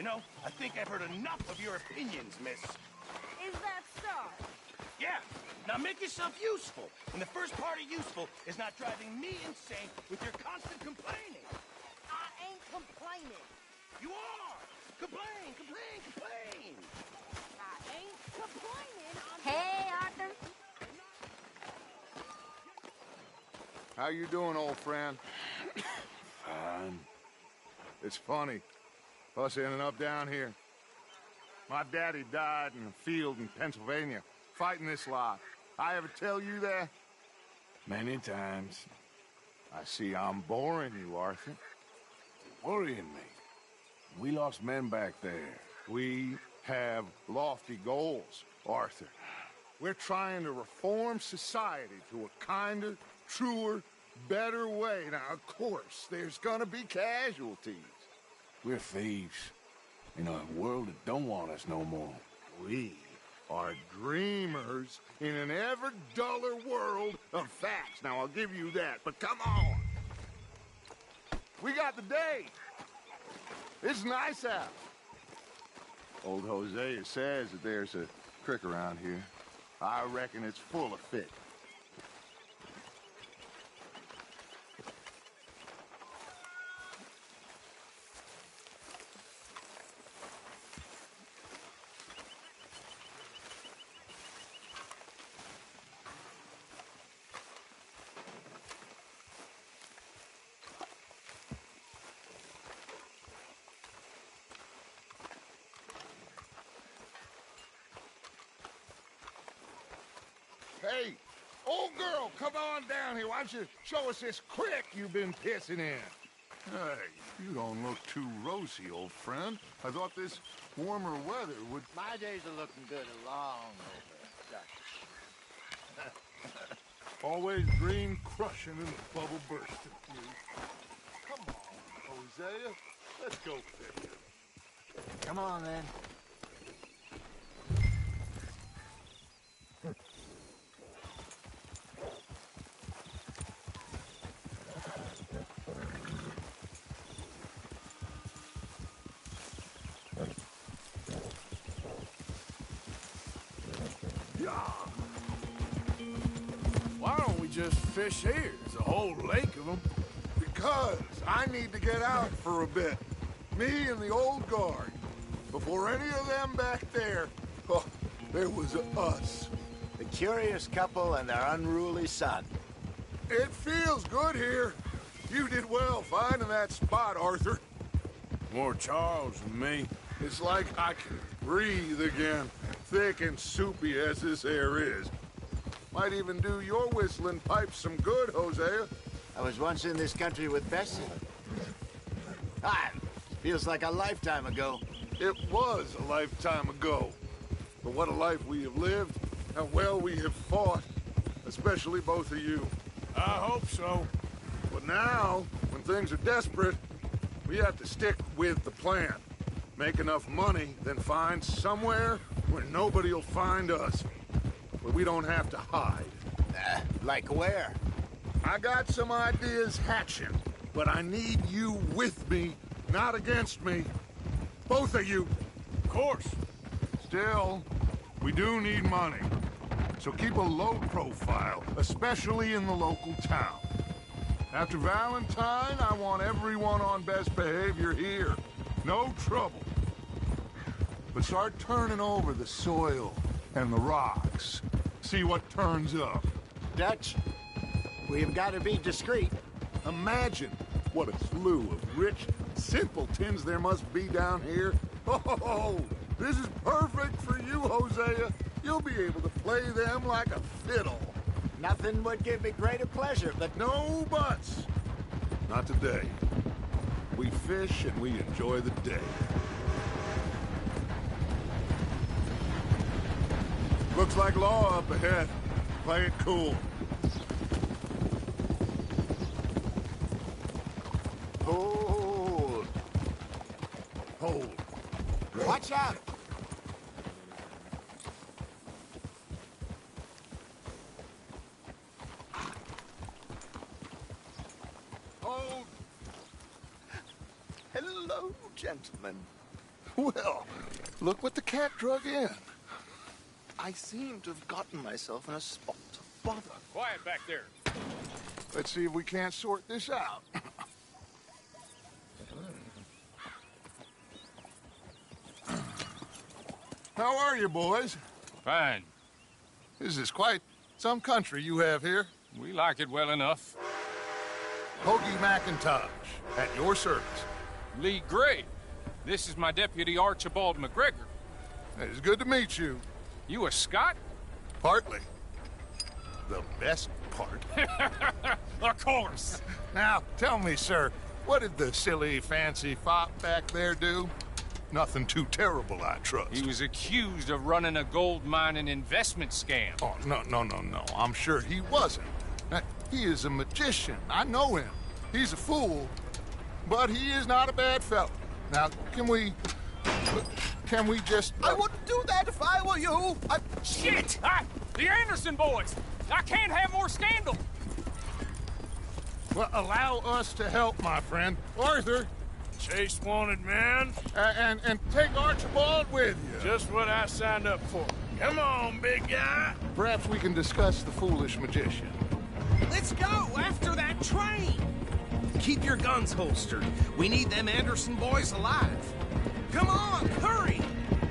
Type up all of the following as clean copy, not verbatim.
know, I think I've heard enough of your opinions, miss. Is that so? Yeah, now make yourself useful. And the first part of useful is not driving me insane with your constant complaining. I ain't complaining. You are! Complain, complain, complain! I ain't complaining. Hey, Arthur. How you doing, old friend? Fine. It's funny, us ending up down here. My daddy died in a field in Pennsylvania, fighting this lot. I ever tell you that? Many times. I see I'm boring you, Arthur. Worrying me. We lost men back there. We have lofty goals, Arthur. We're trying to reform society to a kinder, truer, better way. Now, of course, there's gonna be casualties. We're thieves. In a world that don't want us no more. We are dreamers in an ever duller world of facts. Now, I'll give you that, but come on. We got the day. It's nice out. Old Hosea says that there's a creek around here. I reckon it's full of fish. Hey, old girl, come on down here. Why don't you show us this creek you've been pissing in? Hey, you don't look too rosy, old friend. I thought this warmer weather would... My days are looking good along over, Always dream crushing and the bubble bursting. Come on, Hosea. Let's go fishing. Come on, then. Why don't we just fish here? There's a whole lake of them. Because I need to get out for a bit. Me and the old guard. Before any of them back there, oh, there was us. The curious couple and their unruly son. It feels good here. You did well finding that spot, Arthur. More Charles than me. It's like I can breathe again, thick and soupy as this air is. Might even do your whistling pipes some good, Hosea. I was once in this country with Bessie. Ah, feels like a lifetime ago. It was a lifetime ago. But what a life we have lived, how well we have fought, especially both of you. I hope so. But now, when things are desperate, we have to stick with the plan. Make enough money, then find somewhere where nobody will find us. Where we don't have to hide. Like where? I got some ideas hatching, but I need you with me, not against me. Both of you. Of course. Still, we do need money. So keep a low profile, especially in the local town. After Valentine, I want everyone on best behavior here. No trouble. But start turning over the soil and the rocks. See what turns up. Dutch, we've got to be discreet. Imagine what a slew of rich simpletons there must be down here. Oh, this is perfect for you, Hosea. You'll be able to play them like a fiddle. Nothing would give me greater pleasure, but No buts. Not today. We fish and we enjoy the day. Looks like law up ahead. Play it cool. hold. Hold. Watch out! Hold. Hello, gentlemen. Well, look what the cat drug in. I seem to have gotten myself in a spot of bother. Quiet back there. Let's see if we can't sort this out. How are you, boys? Fine. This is quite some country you have here. We like it well enough. Hoagie McIntosh, at your service. Lee Gray. This is my deputy Archibald McGregor. It's good to meet you. You a Scot? Partly. The best part. Of course. Now, tell me, sir, what did the silly, fancy fop back there do? Nothing too terrible, I trust. He was accused of running a gold mining investment scam. Oh, no. I'm sure he wasn't. He is a magician. I know him. He's a fool, but he is not a bad fellow. Now, can we just... I wouldn't do that if I were you. Shit! The Anderson boys! I can't have more scandal! Well, allow us to help, my friend. Arthur, Chase wanted man. and take Archibald with you. Just what I signed up for. Come on, big guy. Perhaps we can discuss the foolish magician. Let's go after that train! Keep your guns holstered. We need them Anderson boys alive. Come on, hurry!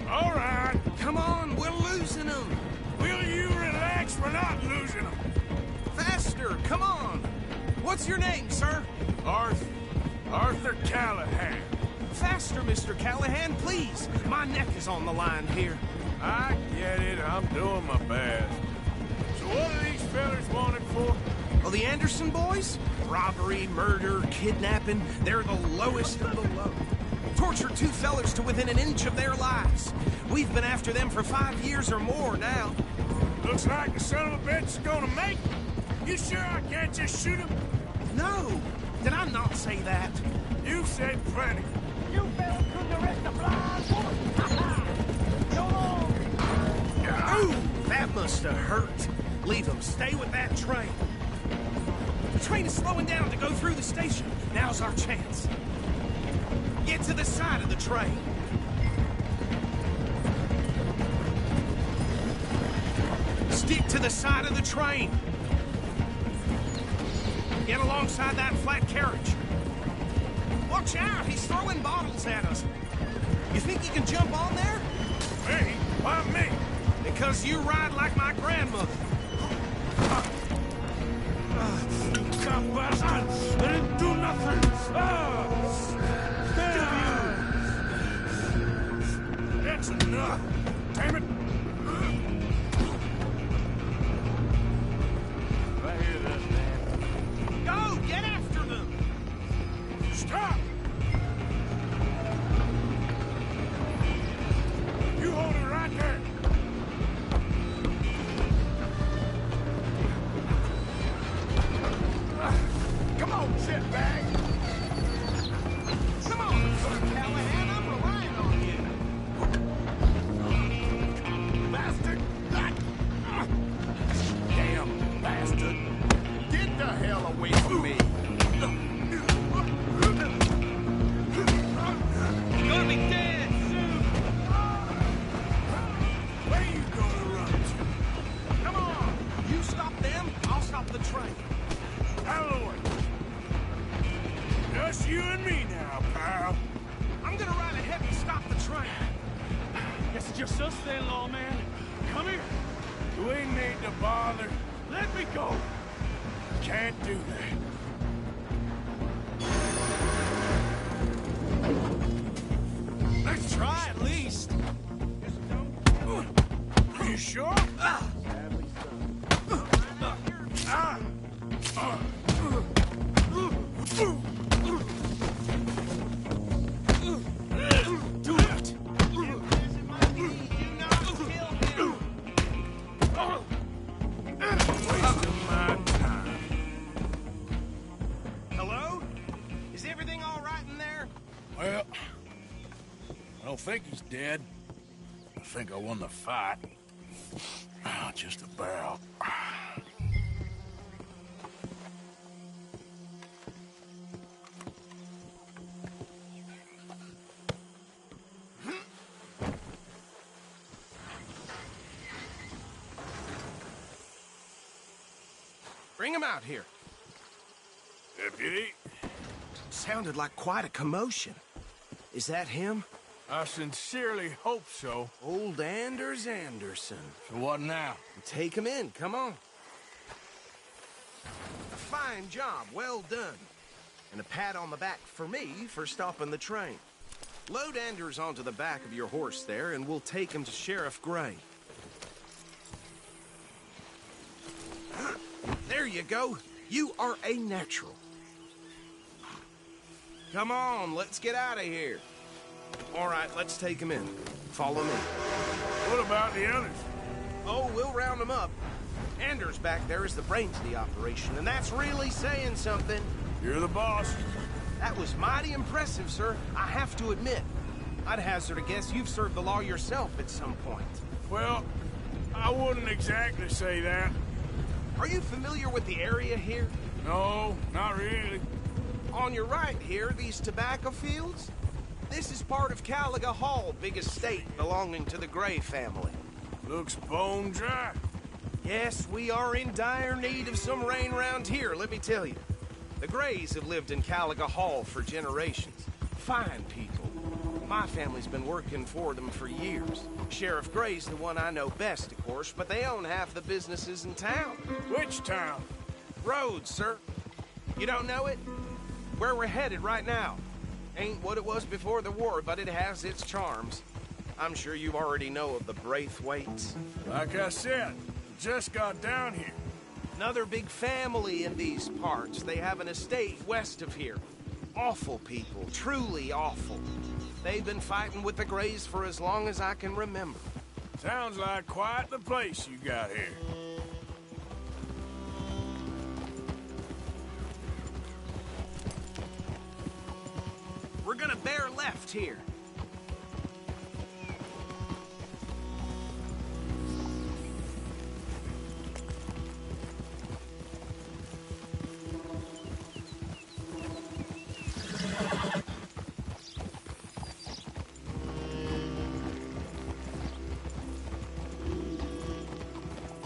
All right. Come on, we're losing them. Will you relax? We're not losing them. Faster, come on. What's your name, sir? Arthur Callahan. Faster, Mr. Callahan, please. My neck is on the line here. I get it. I'm doing my best. So what are these fellas wanted for? Oh, the Anderson boys? Robbery, murder, kidnapping. They're the lowest of the low. Tortured two fellas to within an inch of their lives. We've been after them for 5 years or more now. Looks like the son of a bitch is gonna make it. You sure I can't just shoot him? No! Did I not say that? You said plenty. You fellas couldn't arrest a blind woman. Ooh, that must have hurt. Leave them. Stay with that train. The train is slowing down to go through the station. Now's our chance. Get to the side of the train. Stick to the side of the train. Get alongside that flat carriage. Watch out, he's throwing bottles at us. You think you can jump on there? Me? Why me? Because you ride like my grandmother. Stop, bastard! I didn't do nothing! That's enough! Damn it! I hear that, man. Go, get after them! Stop! You hold it right there! Come on, shitbag. Come on, Mr. Callahan, I'm relying on you. Bastard! Damn bastard! Get the hell away from me! You're gonna be dead soon. Where you gonna run to? Come on, you stop them, I'll stop the train. Halloween! Just you and me now, pal. I'm gonna ride ahead and stop the train. Guess it's just us then, lawman. Come here. We need to bother. Let me go. Can't do that. Let's try at least. Are you sure? Do it. Wasting my time. Hello? Is everything all right in there? Well, I don't think he's dead. I think I won the fight. Just about. Bring him out here. Deputy, Sounded like quite a commotion. Is that him? I sincerely hope so. Old Anders Anderson. So what now? Take him in, come on. A fine job, well done. And a pat on the back for me for stopping the train. Load Anders onto the back of your horse there, and we'll take him to Sheriff Gray. There you go. You are a natural. Come on, let's get out of here. All right, let's take him in. Follow me. What about the others? Oh, we'll round them up. Anders back there is the brains of the operation, and that's really saying something. You're the boss. That was mighty impressive, sir. I have to admit. I'd hazard a guess you've served the law yourself at some point. Well, I wouldn't exactly say that. Are you familiar with the area here? No, not really. On your right here, these tobacco fields? This is part of Caliga Hall, big estate belonging to the Gray family. Looks bone dry. Yes, we are in dire need of some rain round here, let me tell you. The Grays have lived in Caliga Hall for generations. Fine people. My family's been working for them for years. Sheriff Gray's the one I know best, of course, but they own half the businesses in town. Which town? Rhodes, sir. You don't know it? Where we're headed right now. Ain't what it was before the war, but it has its charms. I'm sure you already know of the Braithwaites. Like I said, just got down here. Another big family in these parts. They have an estate west of here. Awful people, truly awful. They've been fighting with the Grays for as long as I can remember. Sounds like quite the place you got here. We're gonna bear left here.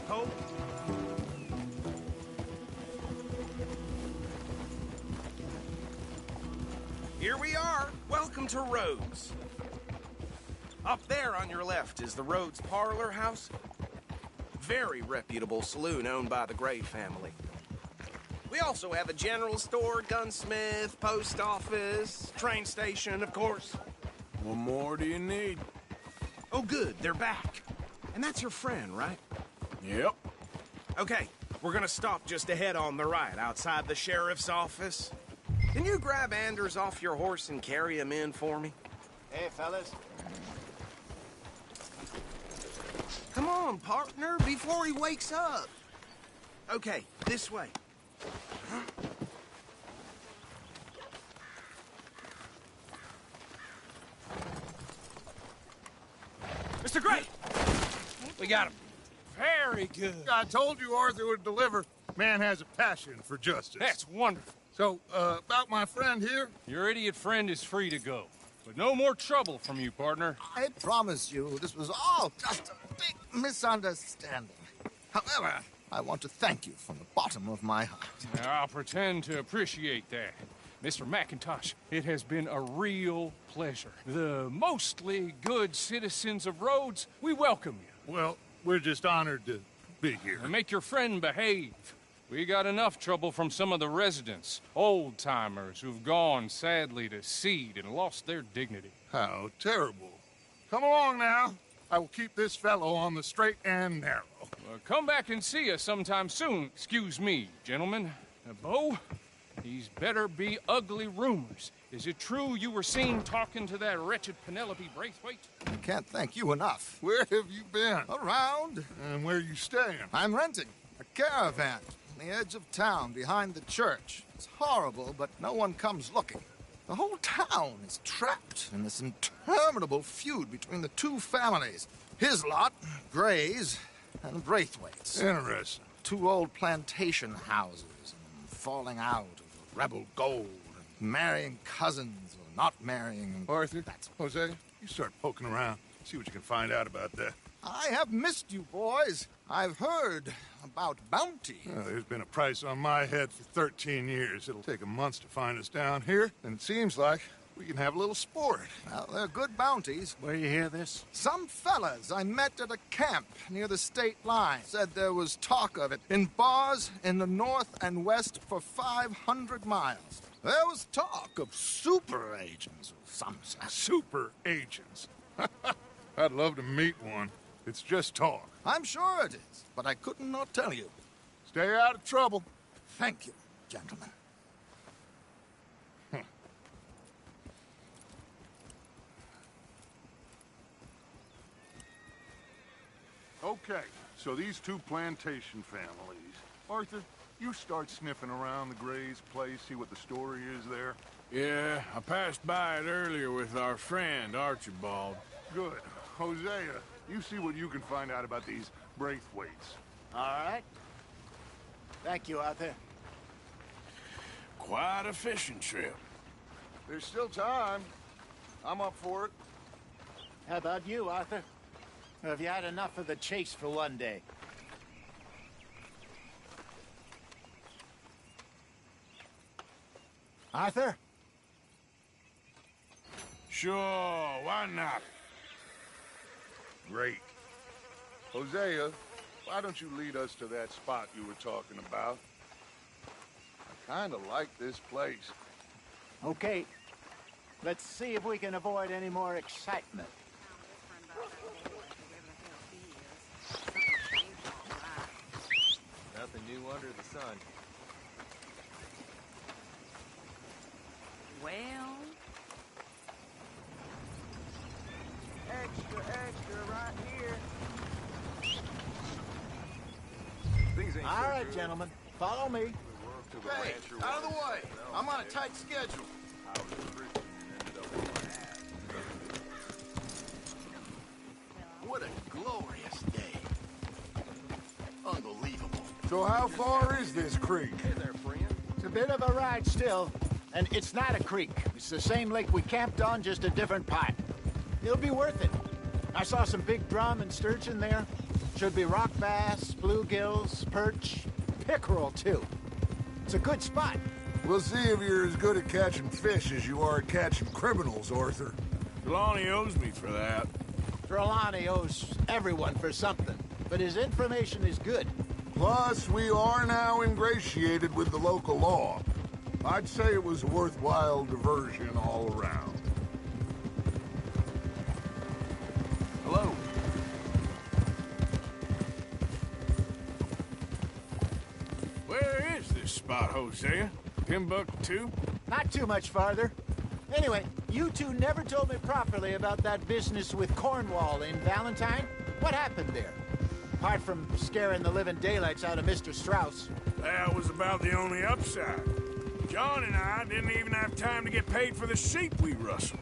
Hope. Here we are. Welcome to Rhodes. Up there on your left is the Rhodes Parlor House. Very reputable saloon owned by the Gray family. We also have a general store, gunsmith, post office, train station, of course. What more do you need? Oh, good, they're back. And that's your friend, right? Yep. Okay, we're gonna stop just ahead on the right, outside the sheriff's office. Can you grab Anders off your horse and carry him in for me? Hey, fellas. Come on, partner, before he wakes up. Okay, this way. Mr. Gray! We got him. Very good. I told you Arthur would deliver. Man has a passion for justice. That's wonderful. So, about my friend here? Your idiot friend is free to go. But no more trouble from you, partner. I promise you, this was all just a big misunderstanding. However, I want to thank you from the bottom of my heart. I'll pretend to appreciate that. Mr. McIntosh, it has been a real pleasure. The mostly good citizens of Rhodes, we welcome you. Well, we're just honored to be here. And make your friend behave. We got enough trouble from some of the residents, old-timers who've gone, sadly, to seed and lost their dignity. How terrible. Come along now. I will keep this fellow on the straight and narrow. Come back and see us sometime soon. Excuse me, gentlemen. Bo, these better be ugly rumors. Is it true you were seen talking to that wretched Penelope Braithwaite? I can't thank you enough. Where have you been? Around. And where you staying? I'm renting a caravan on the edge of town behind the church. It's horrible, but no one comes looking. The whole town is trapped in this interminable feud between the two families. His lot, Gray's, and Braithwaite's. Interesting. Two old plantation houses, and falling out of rebel gold, and marrying cousins or not marrying. Arthur, Jose, you start poking around. See what you can find out about that. I have missed you, boys. I've heard about bounty. There's been a price on my head for 13 years. It'll take 'em months to find us down here, and it seems like we can have a little sport. Well, they're good bounties. Where you hear this? Some fellas I met at a camp near the state line said there was talk of it in bars in the north and west for 500 miles. There was talk of super agents of some sort. Super agents. I'd love to meet one. It's just talk. I'm sure it is, but I couldn't not tell you. Stay out of trouble. Thank you, gentlemen. Okay, so these two plantation families. Arthur, you start sniffing around the Gray's place, see what the story is there. Yeah, I passed by it earlier with our friend, Archibald. Good. Hosea, you see what you can find out about these Braithwaites. All right. Thank you, Arthur. Quite a fishing trip. There's still time. I'm up for it. How about you, Arthur? Or have you had enough of the chase for one day? Arthur? Sure, why not? Great. Hosea, why don't you lead us to that spot you were talking about? I kinda like this place. Okay. Let's see if we can avoid any more excitement. Nothing new under the sun. Well... Extra, extra, right here. Things ain't All so right, good. gentlemen. Follow me. Hey, out of the way. I'm on a tight schedule. What a glorious day. Unbelievable. So how far is this creek? Hey there, friend. It's a bit of a ride still. And it's not a creek. It's the same lake we camped on, just a different part. It'll be worth it. I saw some big drum and sturgeon there. Should be rock bass, bluegills, perch, pickerel, too. It's a good spot. We'll see if you're as good at catching fish as you are at catching criminals, Arthur. Trelawney owes me for that. Trelawney owes everyone for something, but his information is good. Plus, we are now ingratiated with the local law. I'd say it was a worthwhile diversion all around. Hello. Where is this spot, Hosea? Timbuktu? Not too much farther. Anyway, you two never told me properly about that business with Cornwall in Valentine. What happened there? Apart from scaring the living daylights out of Mr. Strauss. That was about the only upside. John and I didn't even have time to get paid for the sheep we rustled.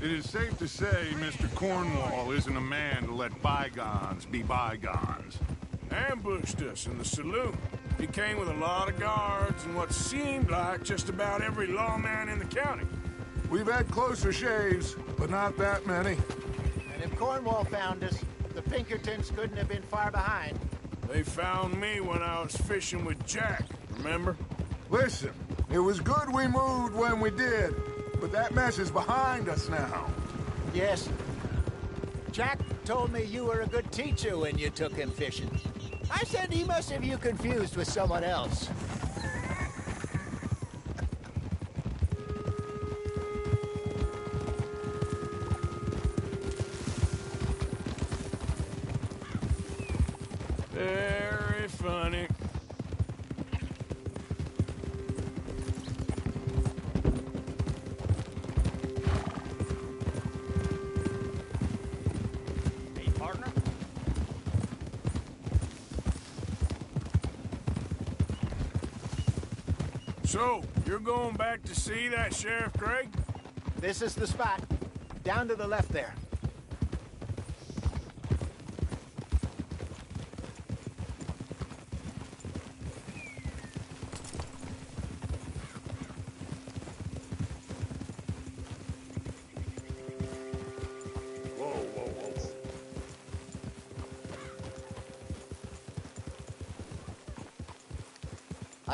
It is safe to say Mr. Cornwall isn't a man to let bygones be bygones. Ambushed us in the saloon. He came with a lot of guards and what seemed like just about every lawman in the county. We've had closer shaves, but not that many. And if Cornwall found us, the Pinkertons couldn't have been far behind. They found me when I was fishing with Jack, remember? Listen, it was good we moved when we did, but that mess is behind us now. Yes. Jack told me you were a good teacher when you took him fishing. I said he must have you confused with someone else. Very funny. Hey, partner. So, you're going back to see that Sheriff Gray? This is the spot. Down to the left there.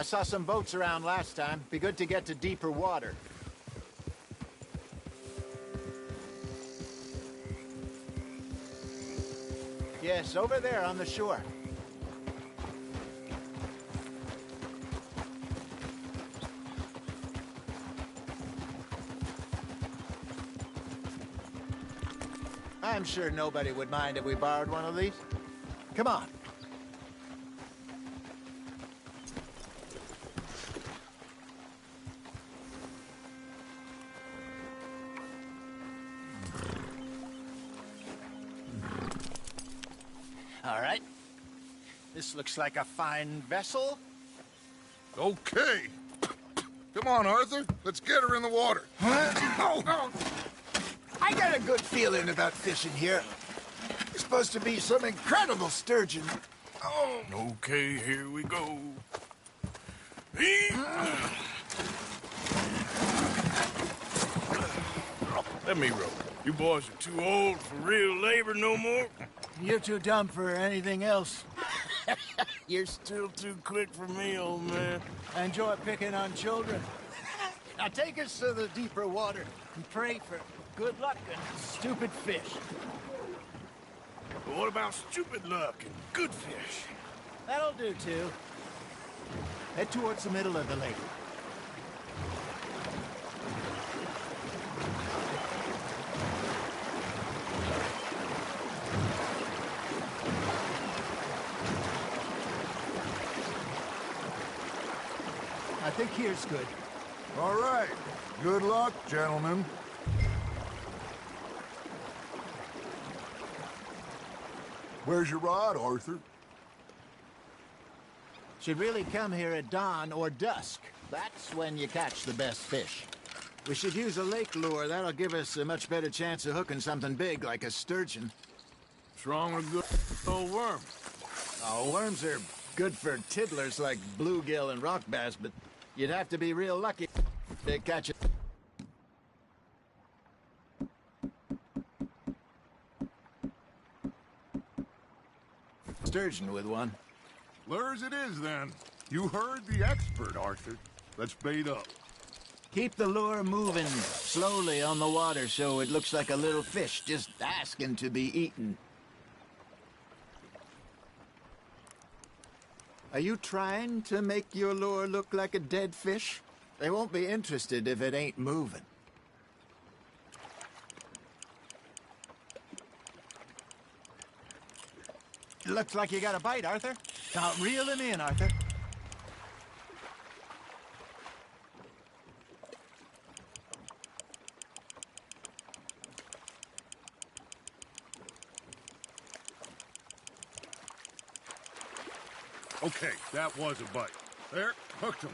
I saw some boats around last time. Be good to get to deeper water. Yes, over there on the shore. I'm sure nobody would mind if we borrowed one of these. Come on. All right. This looks like a fine vessel. Okay. Come on, Arthur. Let's get her in the water. I got a good feeling about fishing here. It's supposed to be some incredible sturgeon. Oh. Okay, here we go. Let me row. You boys are too old for real labor no more. You're too dumb for anything else. You're still too quick for me, old man. I enjoy picking on children. Now take us to the deeper water and pray for good luck and stupid fish. But what about stupid luck and good fish? That'll do, too. Head towards the middle of the lake. I think here's good. All right. Good luck, gentlemen. Where's your rod, Arthur? Should really come here at dawn or dusk. That's when you catch the best fish. We should use a lake lure. That'll give us a much better chance of hooking something big like a sturgeon. What's wrong with good old worm? Oh, worms are good for tiddlers like bluegill and rock bass, but you'd have to be real lucky to catch it. Sturgeon with one. Lures it is, then. You heard the expert, Arthur. Let's bait up. Keep the lure moving slowly on the water so it looks like a little fish just asking to be eaten. Are you trying to make your lure look like a dead fish? They won't be interested if it ain't moving. It looks like you got a bite, Arthur. Now reel him in, Arthur. Okay, that was a bite. There, hooked him.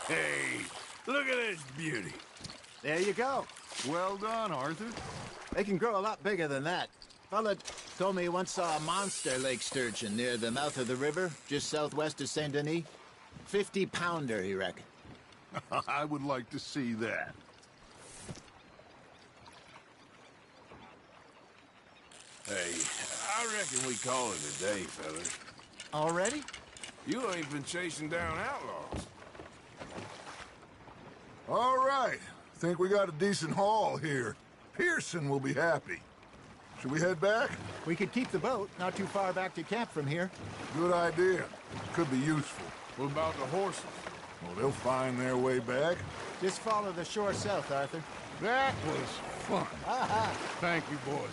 Hey, look at this beauty. There you go. Well done, Arthur. They can grow a lot bigger than that. Fella told me he once saw a monster lake sturgeon near the mouth of the river, just southwest of Saint Denis. 50-pounder, he reckoned. I would like to see that. Hey, I reckon we call it a day, fellas. Already? You ain't been chasing down outlaws. All right. Think we got a decent haul here. Pearson will be happy. Should we head back? We could keep the boat not too far back to camp from here. Good idea. Could be useful. What about the horses? Well, they'll find their way back. Just follow the shore south, Arthur. That was fun. Thank you, boys.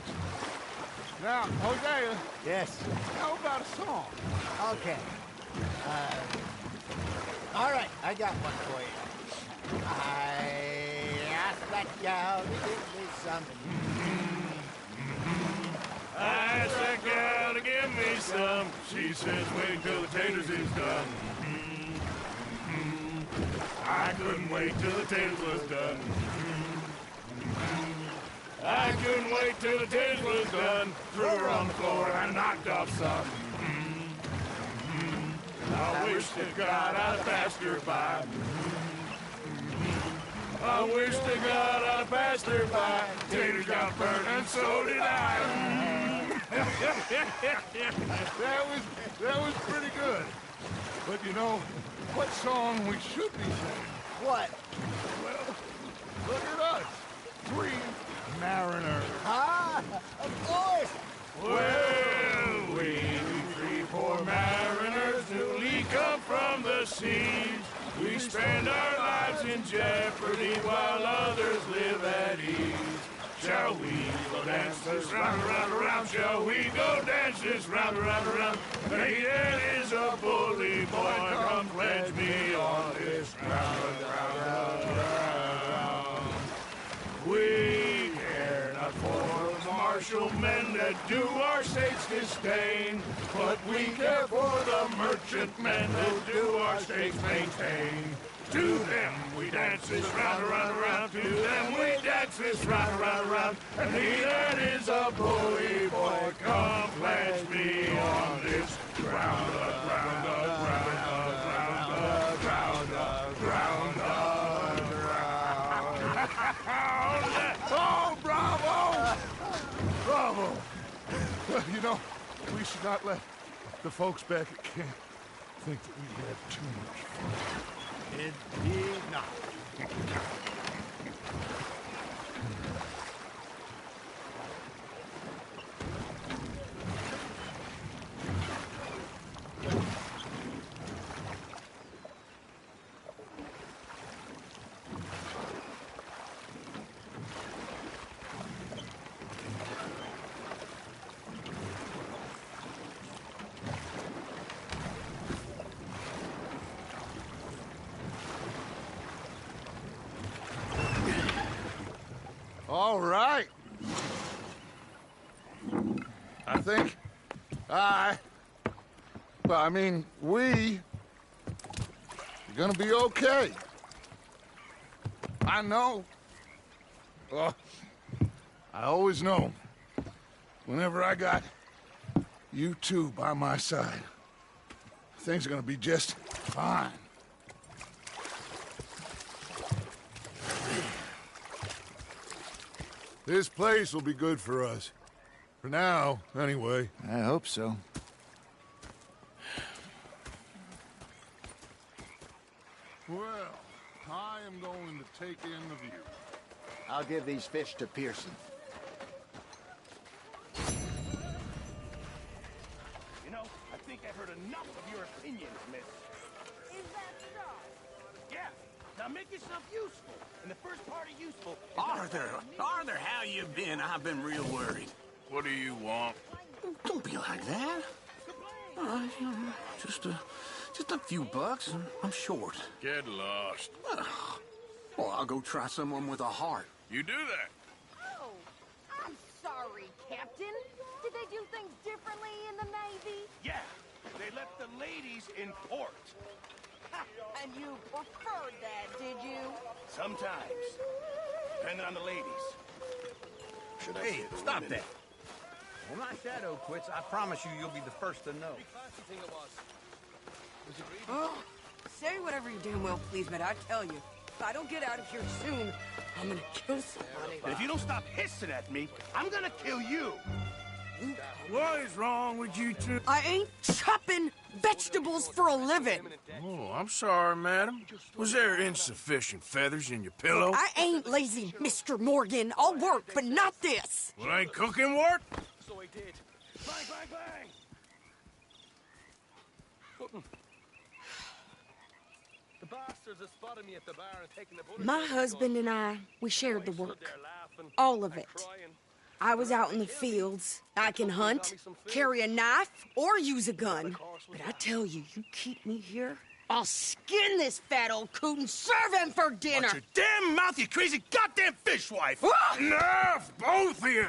Now, Hosea, Yes. how about a song? Okay. All right, I got one for you. I asked that gal to give me something. I asked that gal to give me some. She says wait till the taters is done. I couldn't wait till the taters was done. I couldn't wait till the dance was done. Threw her on the floor and I knocked off some. I wish to God I'd passed her by. I wish to God I'd passed her by. Taters got burnt and so did I. That was pretty good. But you know, what song we should be singing? What? Well, look at us. 3 mariners. Ah, of course. Well, we 3 poor mariners newly come from the seas. We spend our lives in jeopardy while others live at ease. Shall we go dance this round, around, around? Shall we go dance this round, around, around? Nathan is a bully boy. Come pledge me on this ground, ground, ground. We care not for the martial men that do our state's disdain, but we care for the merchant men who do our state's maintain. To them we dance this round, around, around. To them we dance this round, around, around. And he that is a bully boy, come pledge me on this ground, ground, ground, ground, ground, ground, ground. Oh, bravo! Bravo! Well, you know, we should not let the folks back at camp think that we had too much fun. It did not. All right. I think we are gonna be okay. I know. Well, I always know. Whenever I got you two by my side, things are gonna be just fine. This place will be good for us. For now, anyway. I hope so. Well, I am going to take in the view. I'll give these fish to Pearson. You know, I think I've heard enough of your opinions, miss. Is that so? Yeah. Now make yourself useful. And the first part of useful is Arthur, how you been? I've been real worried. What do you want? Don't be like that. Just a few bucks, and I'm short. Get lost. Well, I'll go try someone with a heart. You do that. Oh, I'm sorry, Captain. Did they do things differently in the Navy? Yeah. They left the ladies in port. Ha, and you preferred that, did you? Sometimes. Depending on the ladies. Hey, stop that. When my shadow quits, I promise you'll be the first to know. Oh, say whatever you damn well please, but I tell you, if I don't get out of here soon, I'm gonna kill somebody. And if you don't stop hissing at me, I'm gonna kill you. What is wrong with you two? I ain't chopping vegetables for a living. Oh, I'm sorry, madam. Was there insufficient feathers in your pillow? I ain't lazy, Mr. Morgan. I'll work, but not this. Well, ain't cooking work? So I did. Bang, bang, bang! The bastards have spotted me at the bar and taken the bullet. My husband and I, we shared the work. All of it. I was out in the fields. I can hunt, carry a knife, or use a gun. But I tell you, you keep me here, I'll skin this fat old coot and serve him for dinner. Watch your damn mouth, you crazy goddamn fishwife! Ah! Enough, both of you!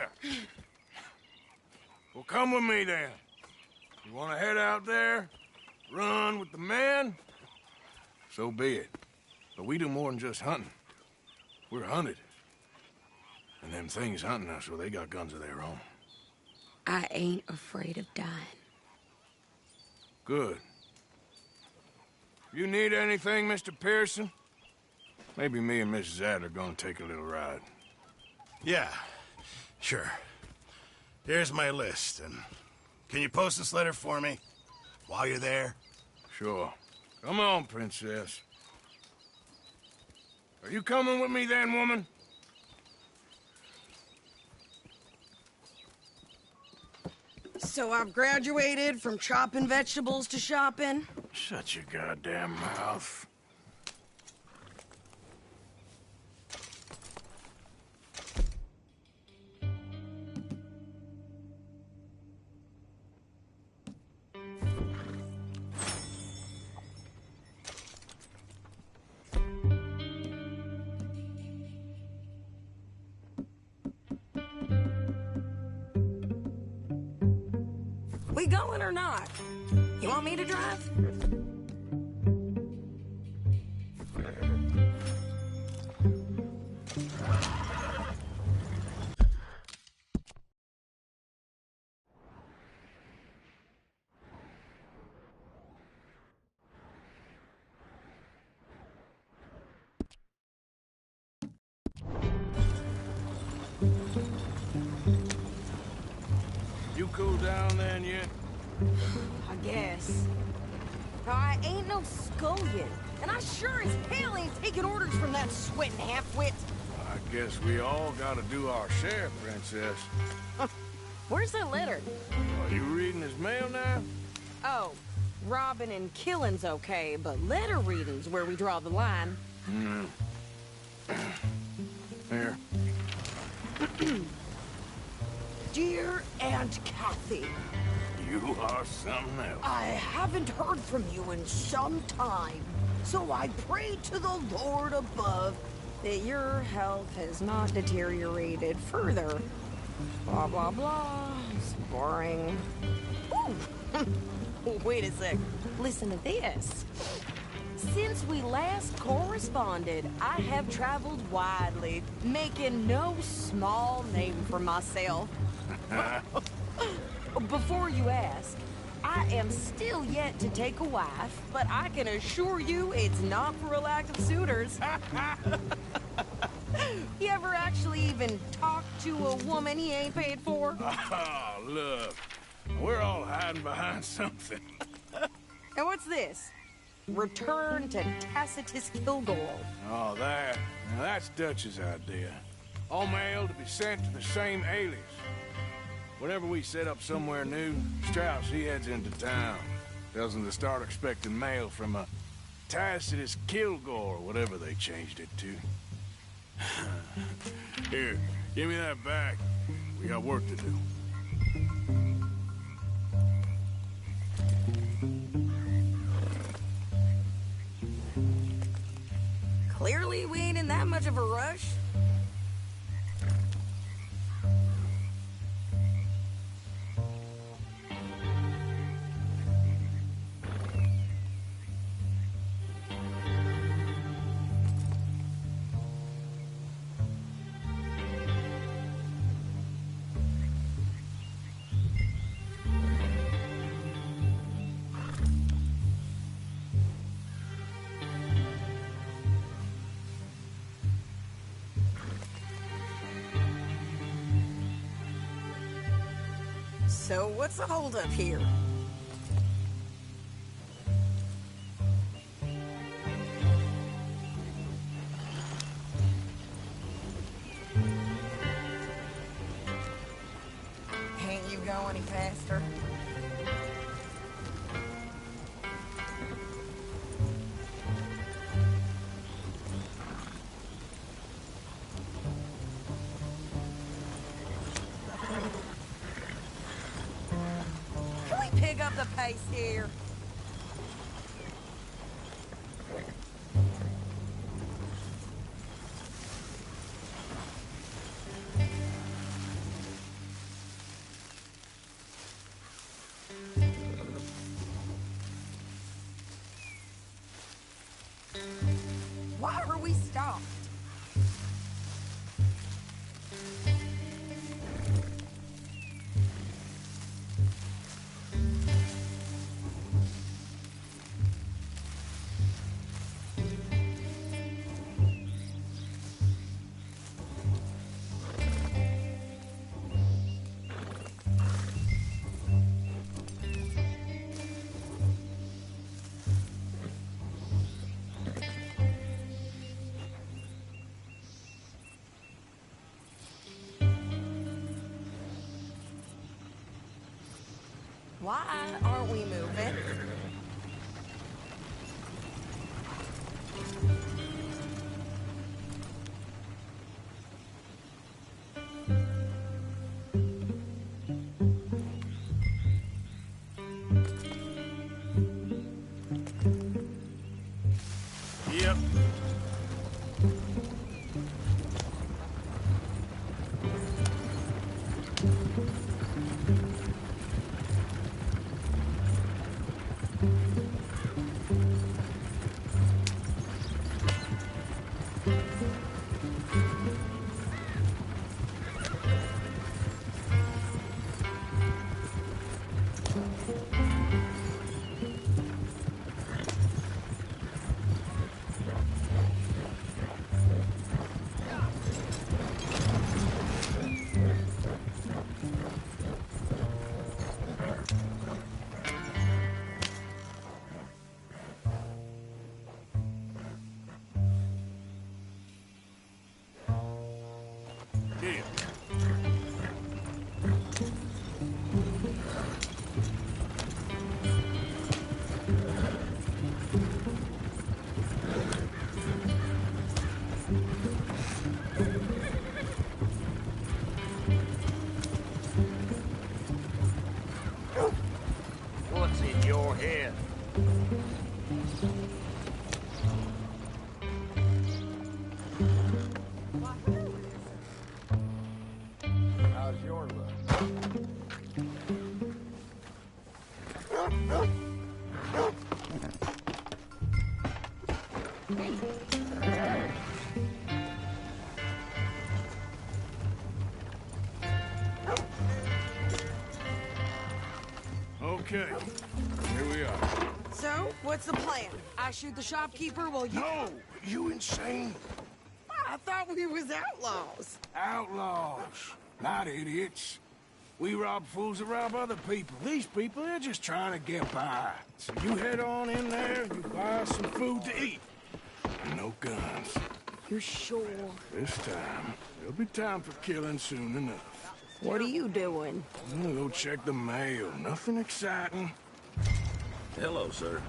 Well, come with me, then. You want to head out there, run with the men? So be it. But we do more than just hunting. We're hunted. And them things hunting us, well, they got guns of their own. I ain't afraid of dying. Good. You need anything, Mr. Pearson? Maybe me and Mrs. Adler gonna take a little ride. Yeah, sure. Here's my list, and can you post this letter for me while you're there? Sure. Come on, Princess. Are you coming with me then, woman? So I've graduated from chopping vegetables to shopping? Shut your goddamn mouth. We going or not? You want me to drive? You cool down then yet? I guess. I ain't no scullion, and I sure as hell ain't taking orders from that sweating half-wit. I guess we all gotta do our share, Princess. Where's that letter? Are you reading his mail now? Oh, robbing and killing's okay, but letter reading's where we draw the line. Here. Dear Aunt Kathy, You are something else. I haven't heard from you in some time, so I pray to the Lord above that your health has not deteriorated further. Blah, blah, blah. It's boring. Ooh. Wait a sec. Listen to this. Since we last corresponded, I have traveled widely, making no small name for myself. Before you ask, I am still yet to take a wife, but I can assure you it's not for a lack of suitors. You ever actually even talk to a woman he ain't paid for? Oh, look. We're all hiding behind something. And what's this? Return to Tacitus Kilgore. Oh, that. Now, that's Dutch's idea. All mail to be sent to the same alias. Whenever we set up somewhere new, Strauss, he heads into town. Tells them to start expecting mail from a Tacitus Kilgore, or whatever they changed it to. Here, give me that back. We got work to do. Clearly, we ain't in that much of a rush. So what's the holdup here? Can't you go any faster? Pick up the pace here. Why are we stopped? Why aren't we moving? Yep. Here. What's in your head? How's your luck? Okay, here we are. So, what's the plan? I shoot the shopkeeper while you... No! You insane? I thought we was outlaws. Outlaws, not idiots. We rob fools that rob other people. These people, they're just trying to get by. So you head on in there, you buy some food to eat. And no guns. You're sure? This time, there'll be time for killing soon enough. What are you doing? I'm gonna go check the mail. Nothing exciting. Hello, sir.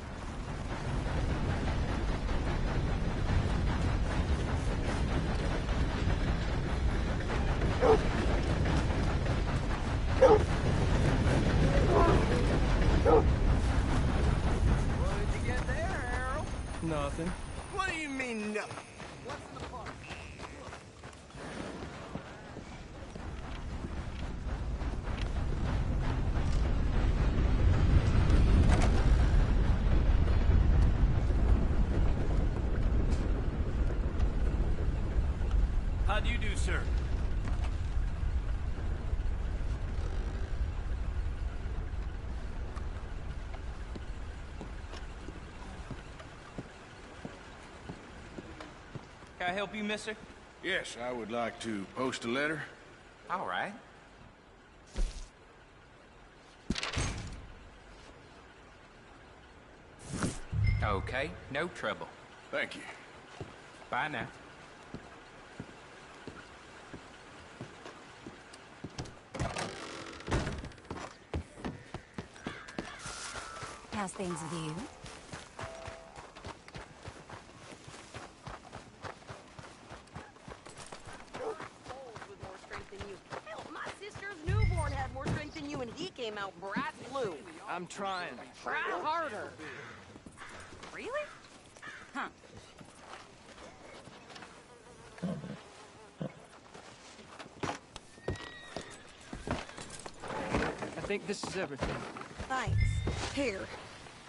What did you get there, Harold? Nothing. What do you mean, nothing? What's in the park? How do you do, sir? Can I help you, mister? Yes, I would like to post a letter. All right. Okay, no trouble. Thank you. Bye now. How's things with you? With more strength than you. Hell, my sister's newborn had more strength than you, and he came out bright blue. I'm trying. Try harder. Really? Huh. I think this is everything. Thanks. Here,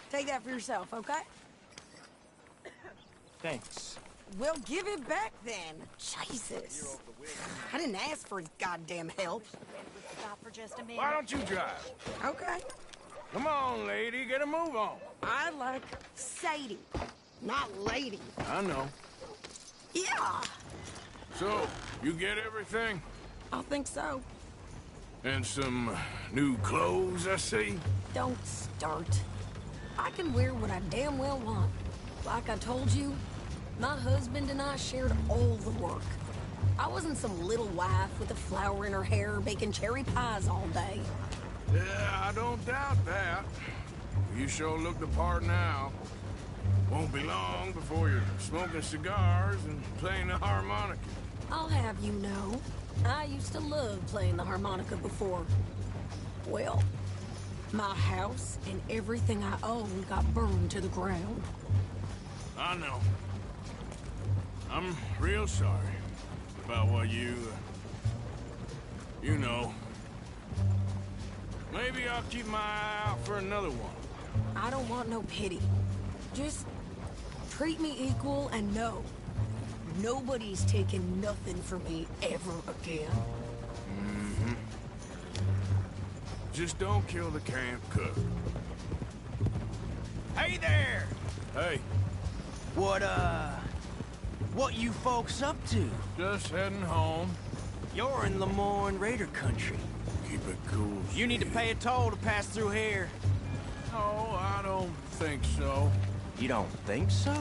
take that for yourself, okay? Thanks. Well, give it back then. Jesus. I didn't ask for his goddamn help. Stop for just a minute. Why don't you drive? Okay. Come on, lady, get a move on. I like Sadie, not lady. I know. Yeah, So, you get everything? I think so. And some new clothes, I see? Don't start. I can wear what I damn well want. Like I told you, my husband and I shared all the work. I wasn't some little wife with a flower in her hair baking cherry pies all day. Yeah, I don't doubt that. You sure look the part now. Won't be long before you're smoking cigars and playing the harmonica. I'll have you know, I used to love playing the harmonica before. Well, my house and everything I owned got burned to the ground. I know. I'm real sorry about what you know. Maybe I'll keep my eye out for another one. I don't want no pity. Just treat me equal and know nobody's taking nothing from me ever again. Mm-hmm. Just don't kill the camp cook. Hey there! Hey. What you folks up to? Just heading home. You're in Lemoyne Raider country. Keep it cool. You need to pay a toll to pass through here. Oh, I don't think so. You don't think so?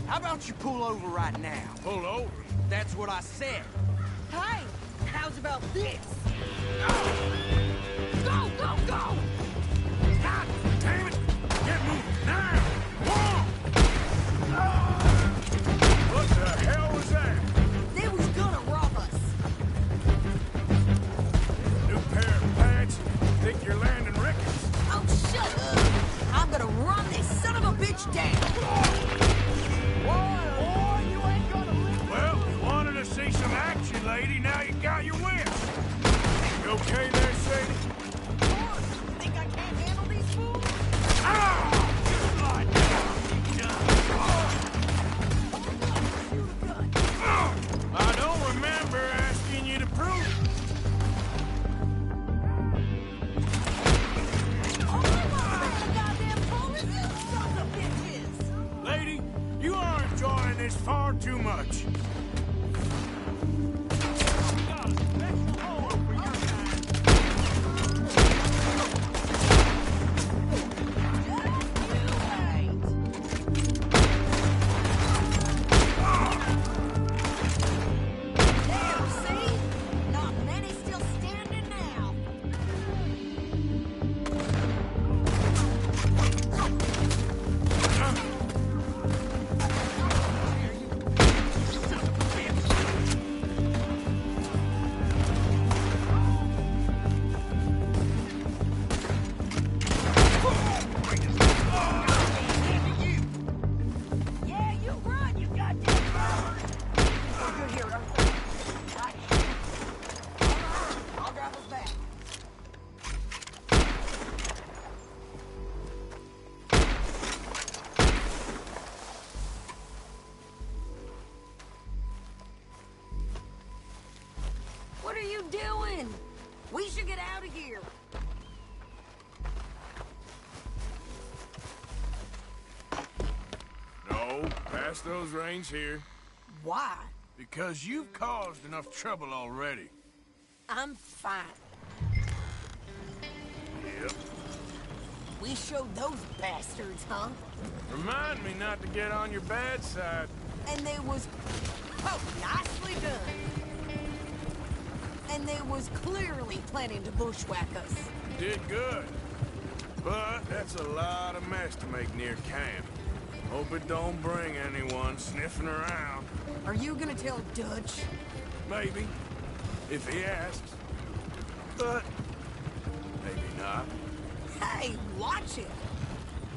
How about you pull over right now? Pull over? That's what I said. Hey, how's about this? Go, go, go! God damn it! Get moving now! Whoa! What the hell was that? They was gonna rob us. New pair of pants? Think you're landing Ricketts? Oh, shut up! I'm gonna run this son of a bitch down. Well, you wanted to see some action, lady. Now you got your wish. You okay there, Sadie? Of course. Think I can't handle these fools? I don't remember asking you to prove it. Lady, you are enjoying this far too much. What are you doing? We should get out of here. No, pass those reins here. Why? Because you've caused enough trouble already. I'm fine. Yep. We showed those bastards, huh? Remind me not to get on your bad side. And they was... Oh, nicely done. And they was clearly planning to bushwhack us. You did good. But that's a lot of mess to make near camp. Hope it don't bring anyone sniffing around. Are you gonna tell Dutch? Maybe. If he asks. But maybe not. Hey, watch it.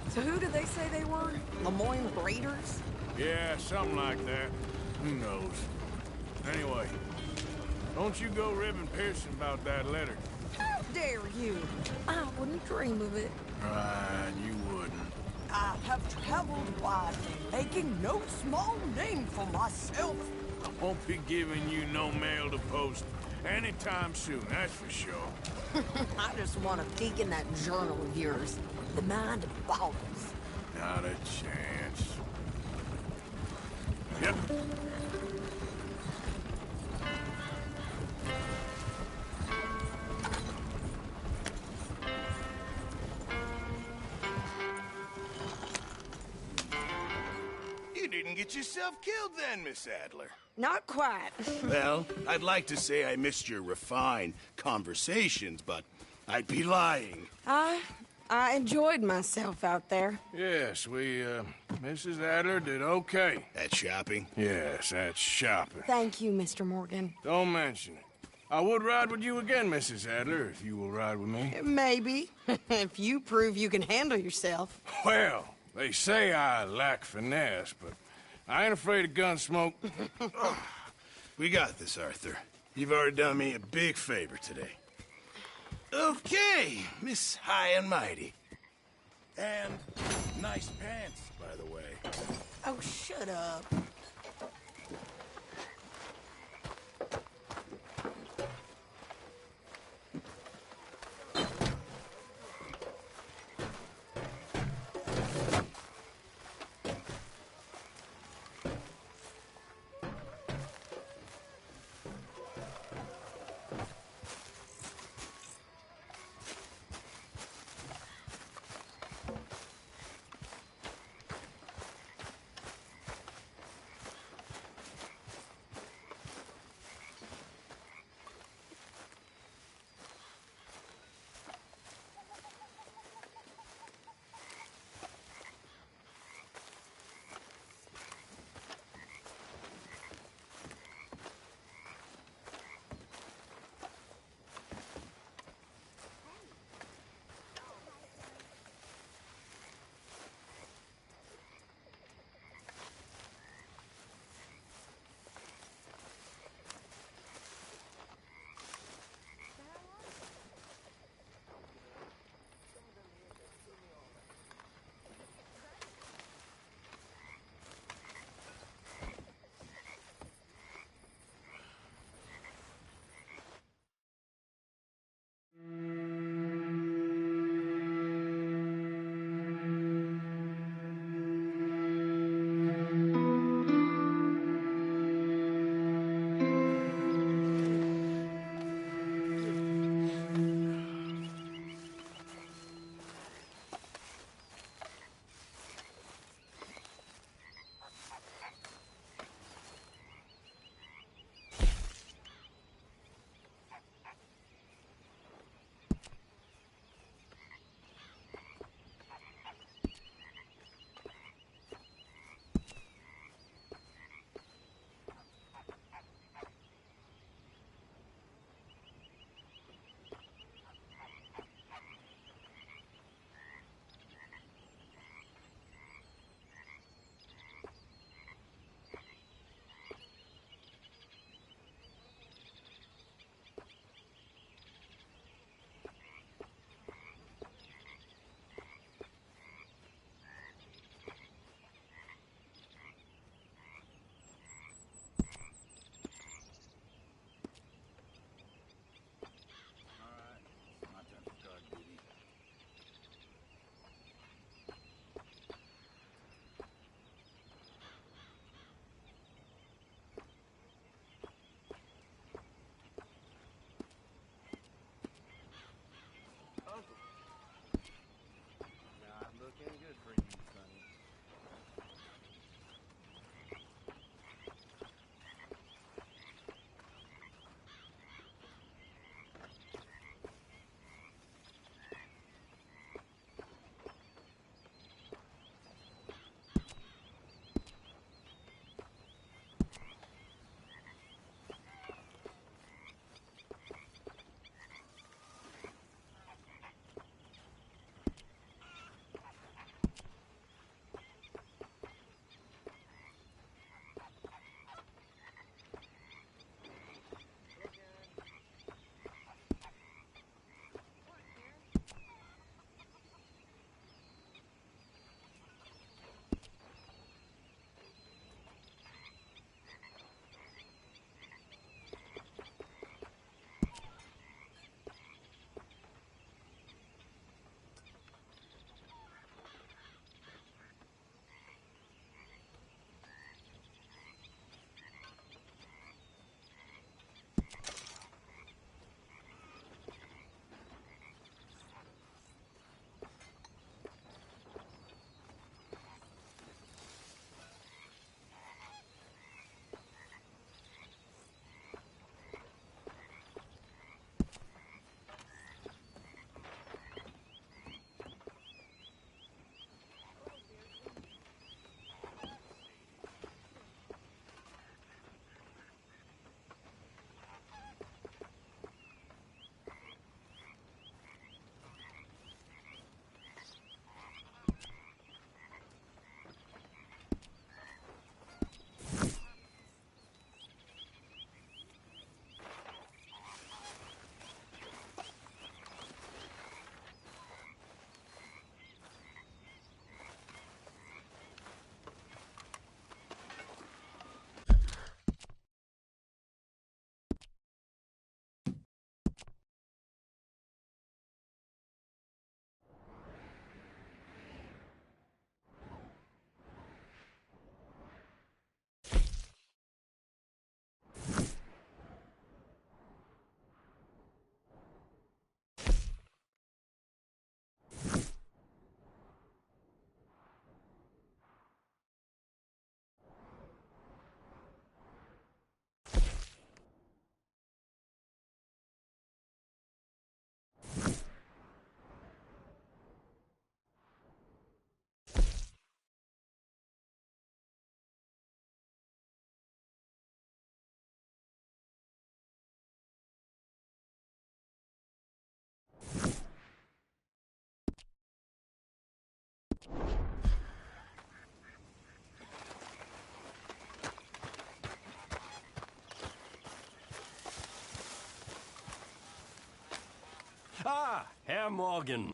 So who did they say they were? Lemoyne Raiders? Yeah, something like that. Who knows? Anyway, don't you go ribbing Pearson about that letter. How dare you? I wouldn't dream of it. Right, you wouldn't. I have traveled wide, making no small name for myself. I won't be giving you no mail to post anytime soon, that's for sure. I just want to peek in that journal of yours. The mind boggles. Not a chance. Yep. You didn't get yourself killed then, Miss Adler. Not quite. Well, I'd like to say I missed your refined conversations, but I'd be lying. I enjoyed myself out there. Yes, Mrs. Adler did okay. At shopping? Yes, that's shopping. Thank you, Mr. Morgan. Don't mention it. I would ride with you again, Mrs. Adler, if you will ride with me. Maybe. If you prove you can handle yourself. Well, they say I lack finesse, but I ain't afraid of gun smoke. We got this, Arthur. You've already done me a big favor today. Okay, Miss High and Mighty. And nice pants, by the way. Oh, shut up. Ah, Herr Morgan.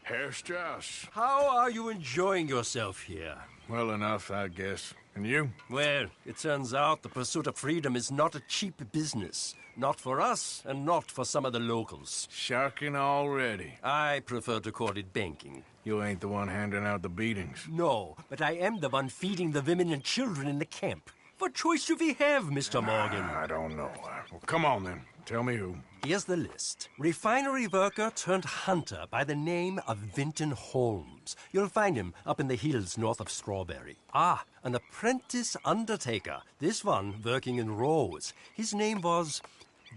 Herr Strauss. How are you enjoying yourself here? Well enough, I guess. And you? Well, it turns out the pursuit of freedom is not a cheap business. Not for us, and not for some of the locals. Sharking already. I prefer to call it banking. You ain't the one handing out the beatings. No, but I am the one feeding the women and children in the camp. What choice do we have, Mr. Morgan? I don't know. Well, come on then. Tell me who. Here's the list. Refinery worker turned hunter by the name of Vinton Holmes. You'll find him up in the hills north of Strawberry. Ah, an apprentice undertaker. This one working in Rose. His name was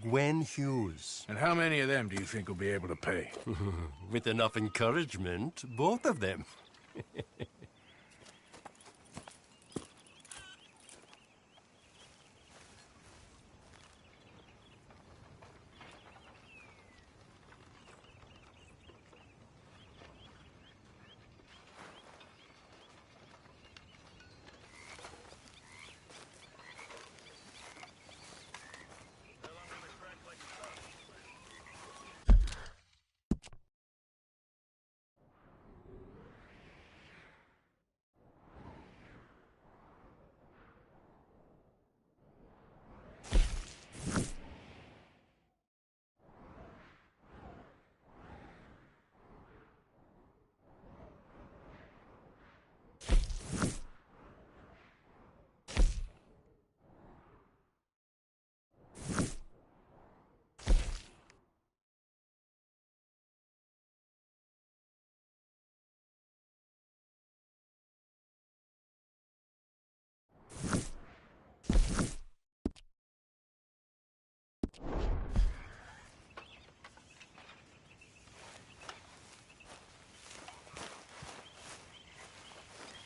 Gwen Hughes. And how many of them do you think will be able to pay? With enough encouragement, both of them.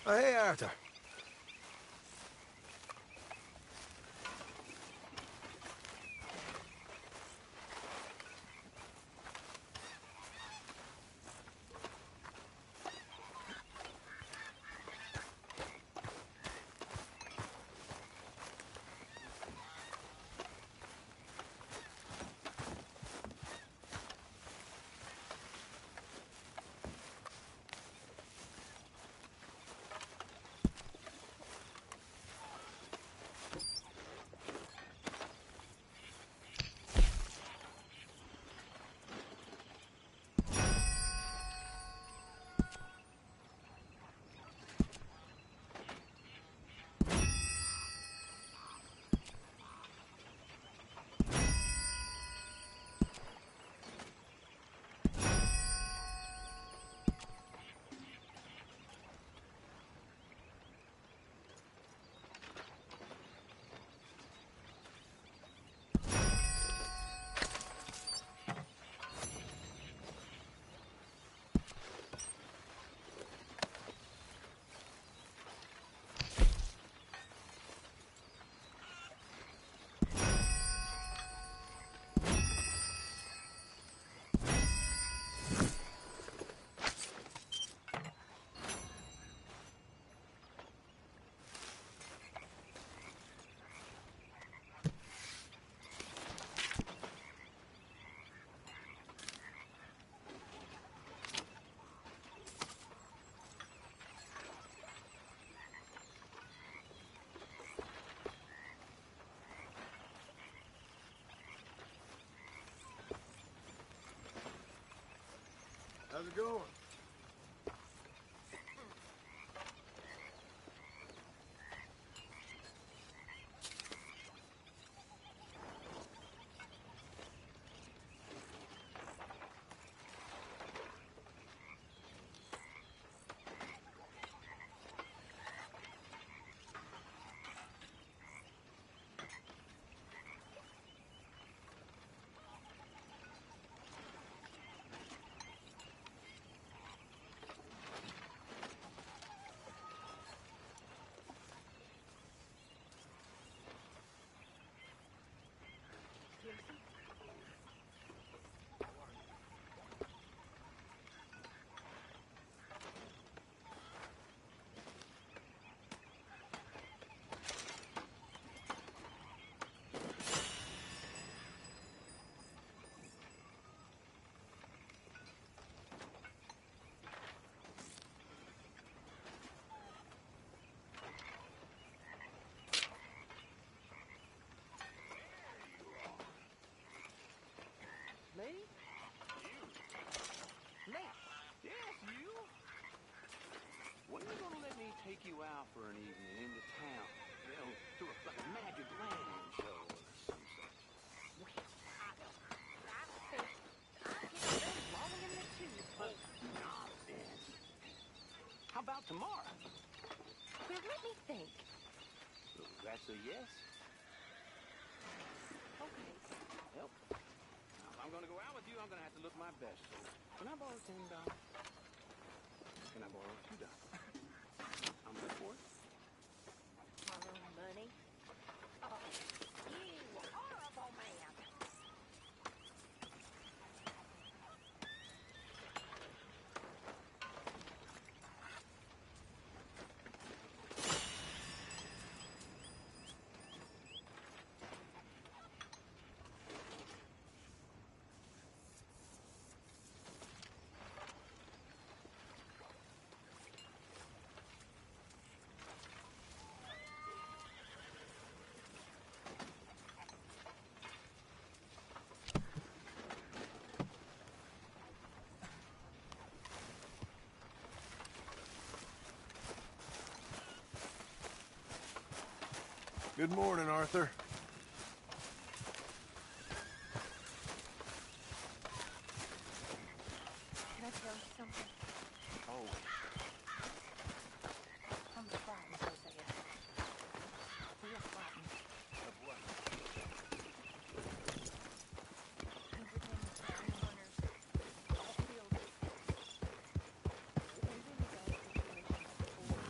Oh, hey, Arthur. How's it going? take you out for an evening into town. You know, to a like a magic lantern show or some such. Nonsense. How about tomorrow? Well, let me think. So that's a yes? Okay. Well, if I'm gonna go out with you, I'm gonna have to look my best. So, can I borrow $10? Can I borrow $2? I'm good for it. Borrow money? Oh, you horrible man. Good morning, Arthur. Can I tell you something? Oh. I'm frightened, Hosea. Real frightened. Of what? Everything the bounty hunters all killed. We've been in bad situations before.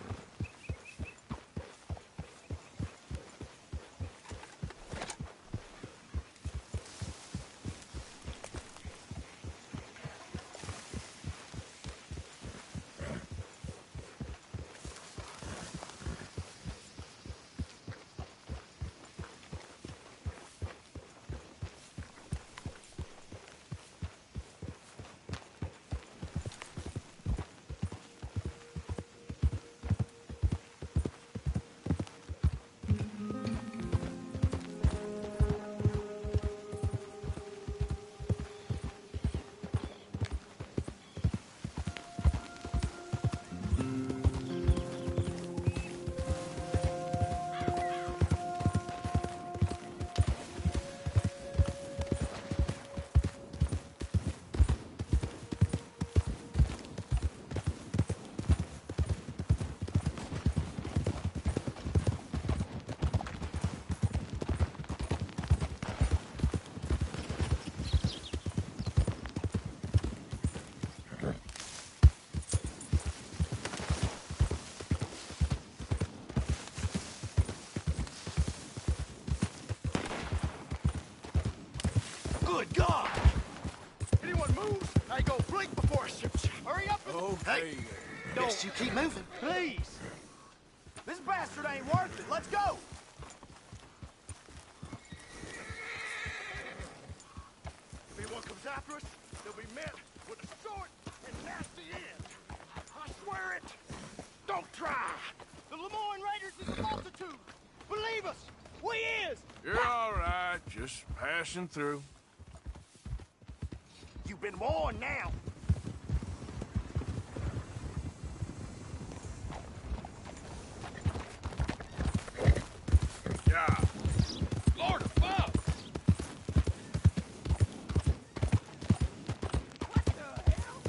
Good God! Anyone move? I go blink before I shoot you. Hurry up! Okay. Yes, you keep moving. Please! This bastard ain't worth it. Let's go! If anyone comes after us, they'll be met with a short and nasty end. I swear it! Don't try! The Lemoyne Raiders is a multitude! Believe us! We is! You're all right. Just passing through. You've been warned now! Yeah. Lord above! What the hell?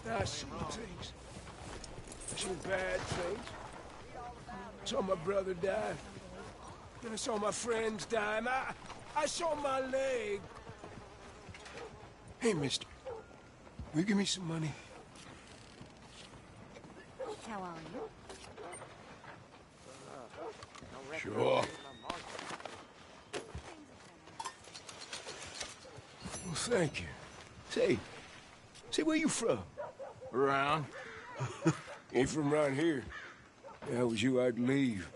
I seen things. I seen bad things. I saw my brother die. Then I saw my friends die. And I saw my leg. Hey, mister. Will you give me some money? How are you? Sure. Well, thank you. Say, where you from? Around. Ain't from around here. If I was you, I'd leave.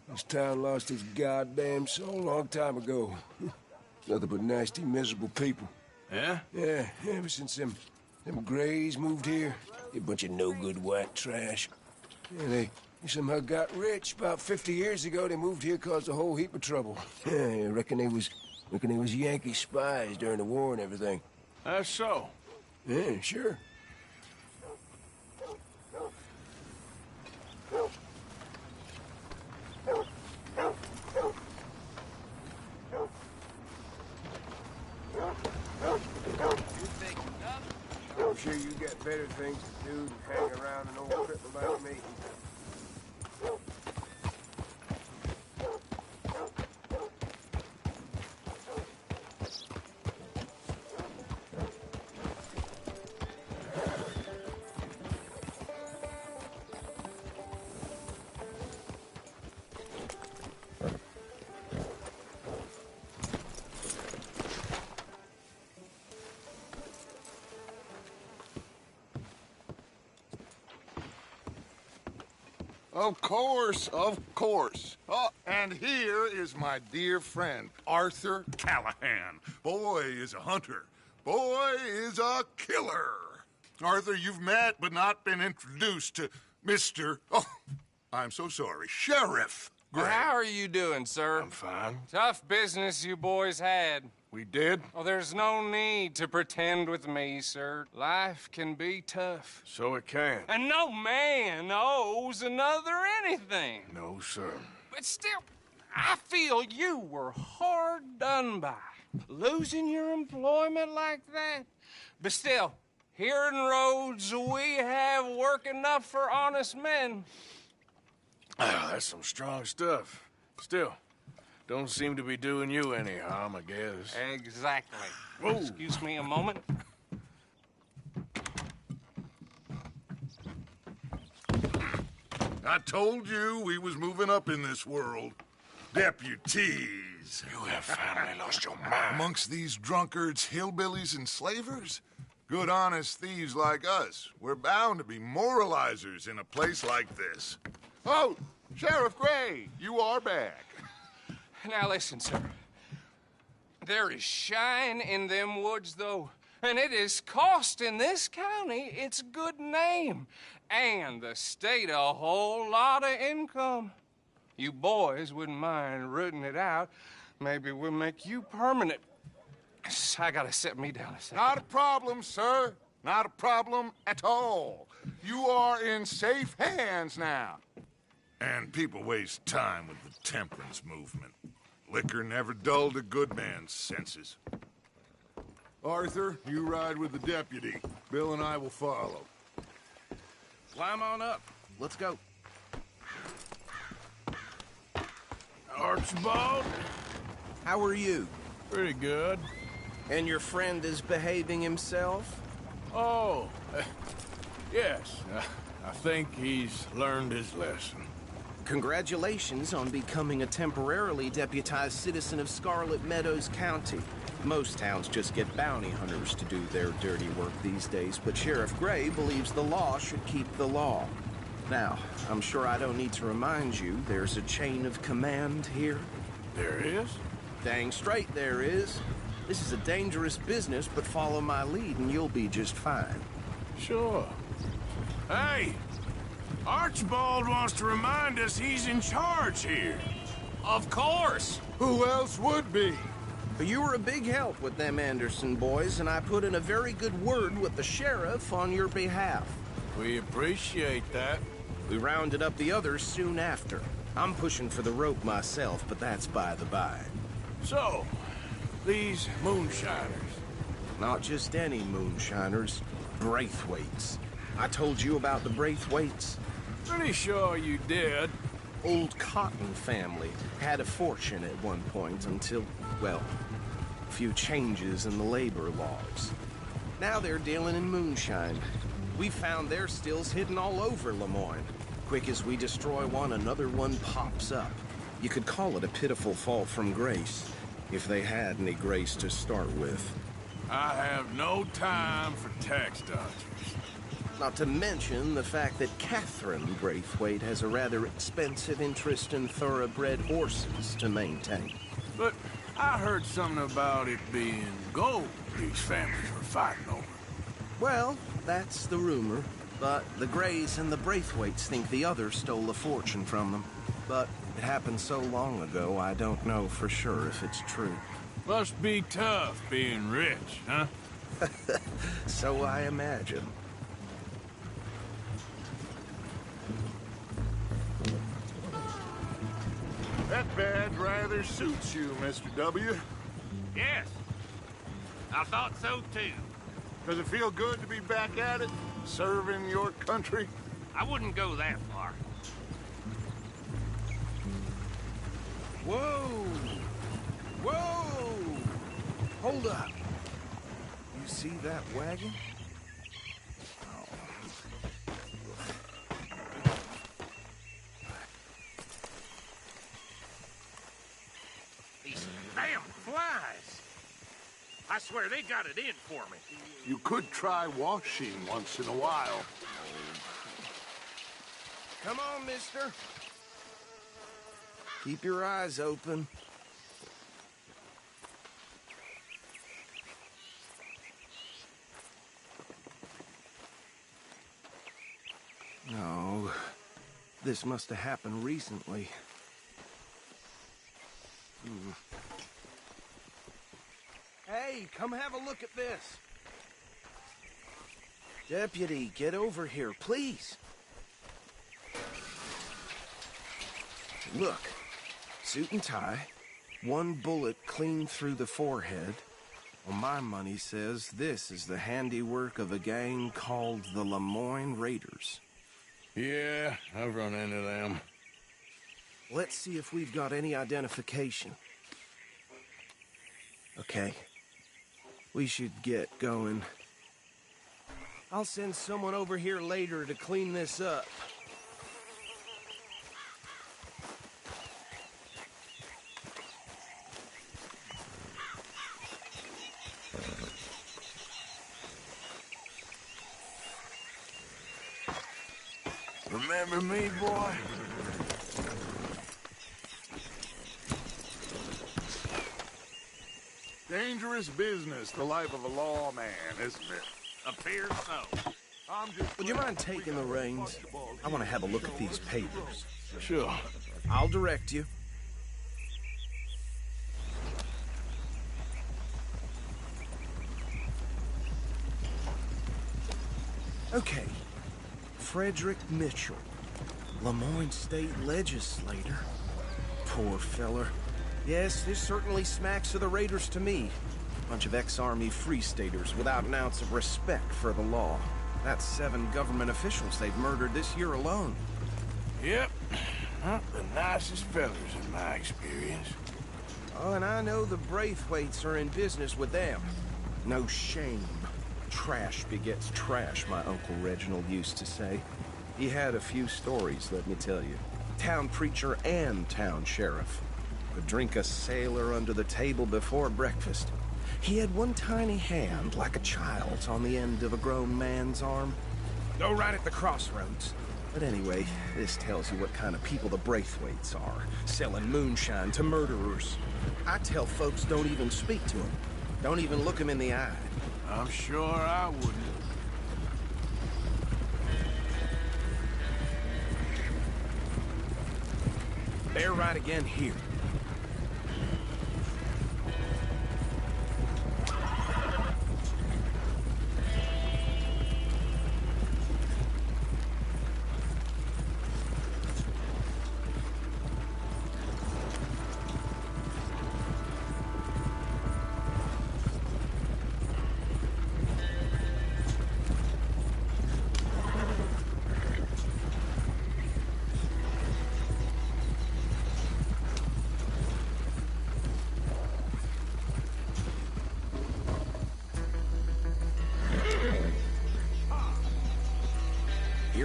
This town lost its goddamn soul a long time ago. Nothing but nasty, miserable people. Yeah? Yeah, ever since them Grays moved here, they a bunch of no-good white trash. Yeah, they somehow got rich. About 50 years ago, they moved here, caused a whole heap of trouble. Yeah, I reckon they was Yankee spies during the war and everything. That's so. Yeah, sure. I'm sure you got better things to do than hang around an old cripple like me. Of course, of course. Oh, and here is my dear friend, Arthur Callahan. Boy is a hunter. Boy is a killer. Arthur, you've met but not been introduced to Mr. Oh, I'm so sorry, Sheriff Gray. How are you doing, sir? I'm fine. Tough business you boys had. We did? Oh, there's no need to pretend with me, sir. Life can be tough. So it can. And no man owes another anything. No, sir. But still, I feel you were hard done by. Losing your employment like that. But still, here in Rhodes, we have work enough for honest men. Oh, that's some strong stuff. Still, don't seem to be doing you any harm, I guess. Exactly. Whoa. Excuse me a moment. I told you we was moving up in this world. Deputies. You have finally lost your mind. Amongst these drunkards, hillbillies, and slavers? Good, honest thieves like us. We're bound to be moralizers in a place like this. Oh, Sheriff Gray, you are back. Now listen, sir. There is shine in them woods, though, and it is costing this county its good name and the state a whole lot of income. You boys wouldn't mind rooting it out. Maybe we'll make you permanent. I gotta set me down a second. Not a problem, sir. Not a problem at all. You are in safe hands now. And people waste time with the temperance movement. Liquor never dulled a good man's senses. Arthur, you ride with the deputy. Bill and I will follow. Climb on up. Let's go. Archibald? How are you? Pretty good. And your friend is behaving himself? Oh, yes. I think he's learned his lesson. Congratulations on becoming a temporarily deputized citizen of Scarlet Meadows County. Most towns just get bounty hunters to do their dirty work these days, but Sheriff Gray believes the law should keep the law. Now, I'm sure I don't need to remind you, there's a chain of command here. There is? Dang straight there is. This is a dangerous business, but follow my lead and you'll be just fine. Sure. Hey! Archibald wants to remind us he's in charge here. Of course! Who else would be? You were a big help with them Anderson boys, and I put in a very good word with the sheriff on your behalf. We appreciate that. We rounded up the others soon after. I'm pushing for the rope myself, but that's by the by. So, these moonshiners. Not just any moonshiners, Braithwaites. I told you about the Braithwaites? Pretty sure you did. Old Cotton family had a fortune at one point until, well, a few changes in the labor laws. Now they're dealing in moonshine. We found their stills hidden all over Lemoyne. Quick as we destroy one, another one pops up. You could call it a pitiful fall from grace, if they had any grace to start with. I have no time for tax dodgers. Not to mention the fact that Catherine Braithwaite has a rather expensive interest in thoroughbred horses to maintain. But I heard something about it being gold these families were fighting over. Well, that's the rumor. But the Greys and the Braithwaites think the others stole a fortune from them. But it happened so long ago, I don't know for sure if it's true. Must be tough being rich, huh? So I imagine. That badge rather suits you, Mr. W. Yes. I thought so, too. Does it feel good to be back at it, serving your country? I wouldn't go that far. Whoa! Whoa! Hold up. You see that wagon? These damn flies. I swear they got it in for me. You could try washing once in a while. Come on, mister. Keep your eyes open. No, this must have happened recently. Hey, come have a look at this. Deputy, get over here, please. Look, suit and tie, one bullet clean through the forehead. Well, my money says this is the handiwork of a gang called the Lemoyne Raiders. Yeah, I've run into them. Let's see if we've got any identification. Okay. We should get going. I'll send someone over here later to clean this up. Remember me, boy? Dangerous business, the life of a lawman, isn't it? Appears so. Would you mind taking the reins? I want to have a look at these papers. Sure. I'll direct you. Okay. Frederick Mitchell, Lemoyne State Legislator. Poor feller. Yes, this certainly smacks of the Raiders to me. Bunch of ex-Army Free Staters without an ounce of respect for the law. That's 7 government officials they've murdered this year alone. Yep. Not the nicest fellas in my experience. Oh, and I know the Braithwaites are in business with them. No shame. Trash begets trash, my Uncle Reginald used to say. He had a few stories, let me tell you. Town preacher and town sheriff. Could drink a sailor under the table before breakfast. He had one tiny hand, like a child's, on the end of a grown man's arm. Go right at the crossroads. But anyway, this tells you what kind of people the Braithwaites are. Selling moonshine to murderers. I tell folks don't even speak to them. Don't even look them in the eye. I'm sure I wouldn't. They're right again here.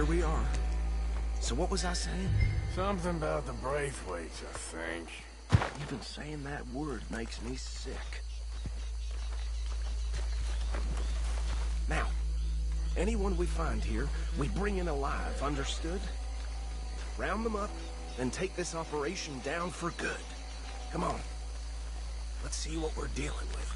we are. So what was I saying? Something about the Braithwaites, I think. Even saying that word makes me sick. Now, anyone we find here, we bring in alive, understood? Round them up, and take this operation down for good. Come on. Let's see what we're dealing with.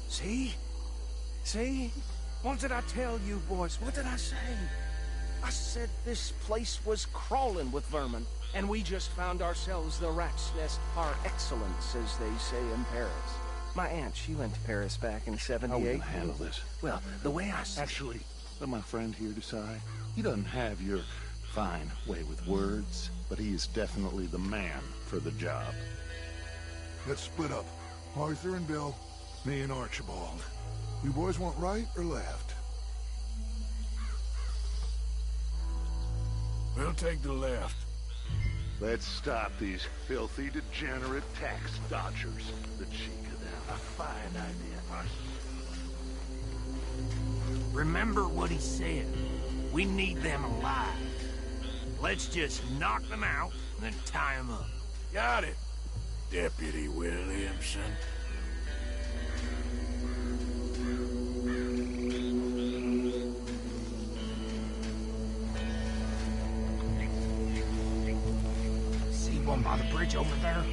See? See? What did I tell you, boys? What did I say? I said this place was crawling with vermin, and we just found ourselves the rat's nest par excellence, as they say in Paris. My aunt, she went to Paris back in '78. How are we gonna handle this? Well, the way I see Actually, let my friend here decide. He doesn't have your fine way with words, but he is definitely the man for the job. Let's split up. Arthur and Bill, me and Archibald. You boys want right or left? We'll take the left. Let's stop these filthy, degenerate tax dodgers. The cheek of them. A fine idea, Arthur. Remember what he said. We need them alive. Let's just knock them out and then tie them up. Got it, Deputy Williamson. See one by the bridge over there?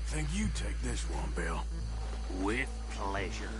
Think you take this one, Bill. With pleasure.